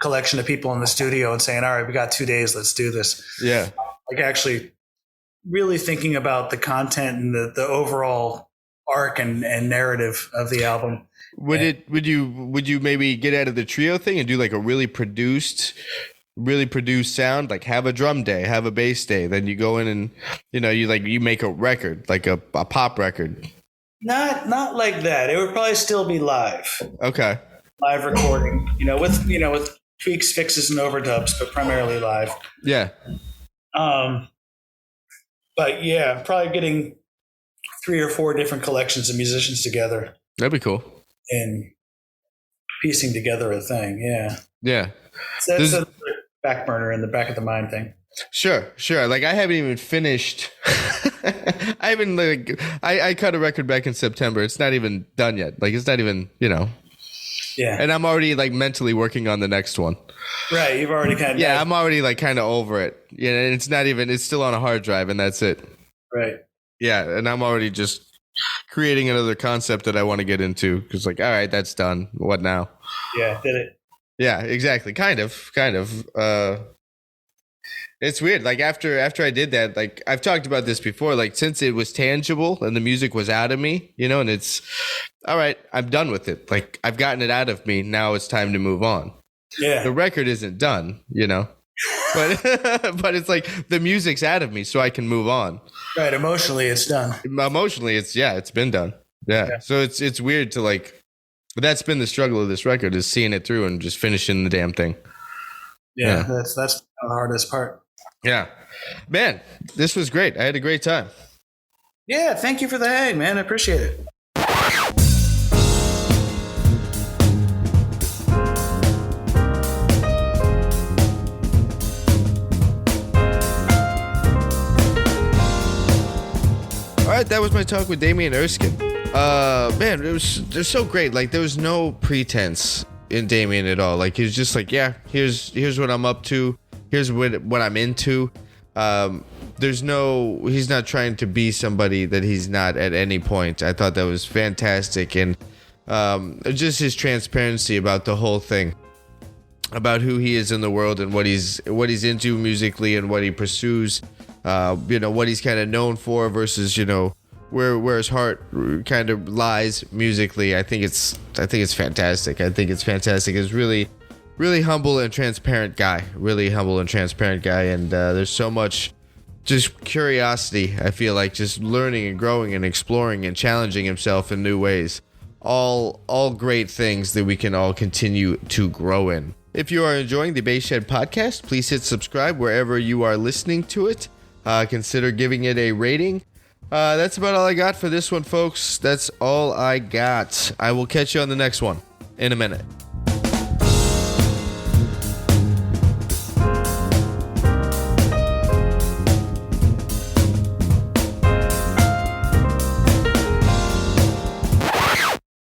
collection of people in the studio and saying, all right, we got 2 days, let's do this.
Yeah,
like actually really thinking about the content and the overall arc and narrative of the album.
Would you maybe get out of the trio thing and do like a really produced sound, like have a drum day, have a bass day, then you go in and you make a record, like a pop record?
Not like that. It would probably still be live.
Okay.
Live recording, with tweaks, fixes, and overdubs, but primarily live.
Yeah.
But yeah, probably getting 3 or 4 different collections of musicians together.
That'd be cool.
And piecing together a thing. Yeah.
Yeah.
So that's a back burner in the back of the mind thing.
Sure. Like I haven't even finished. I cut a record back in September. It's not even done yet. Like it's not even,
Yeah.
And I'm already like mentally working on the next one.
Right. You've already kind of.
Yeah. I'm already like kind of over it. Yeah. And it's still on a hard drive and that's it.
Right.
Yeah. And I'm already just creating another concept that I want to get into. Cause like, all right, that's done. What now?
Yeah. Did it.
Yeah, exactly. Kind of. It's weird. Like after I did that, like I've talked about this before, like since it was tangible and the music was out of me, and it's all right, I'm done with it. Like I've gotten it out of me. Now it's time to move on.
Yeah.
The record isn't done, but but it's like the music's out of me so I can move on.
Right. Emotionally, it's done.
Emotionally, it's been done. Yeah. So it's weird to like, but that's been the struggle of this record is seeing it through and just finishing the damn thing.
Yeah. That's the hardest part.
Yeah, man, this was great. I had a great time.
Yeah, thank you for the hang, man. I appreciate it.
All right, that was my talk with Damian Erskine. Man, they're so great. Like there was no pretense in Damian at all. Like he was just like, yeah, here's what I'm up to. Here's what I'm into. He's not trying to be somebody that he's not at any point. I thought that was fantastic. And just his transparency about the whole thing, about who he is in the world and what he's into musically and what he pursues, what he's kind of known for versus, where his heart kind of lies musically. I think it's fantastic. It's really humble and transparent guy. And there's so much just curiosity, I feel like, just learning and growing and exploring and challenging himself in new ways. All great things that we can all continue to grow in. If you are enjoying the Bass Shed podcast, please hit subscribe wherever you are listening to it. Consider giving it a rating. That's about all I got for this one, folks. That's all I got. I will catch you on the next one in a minute.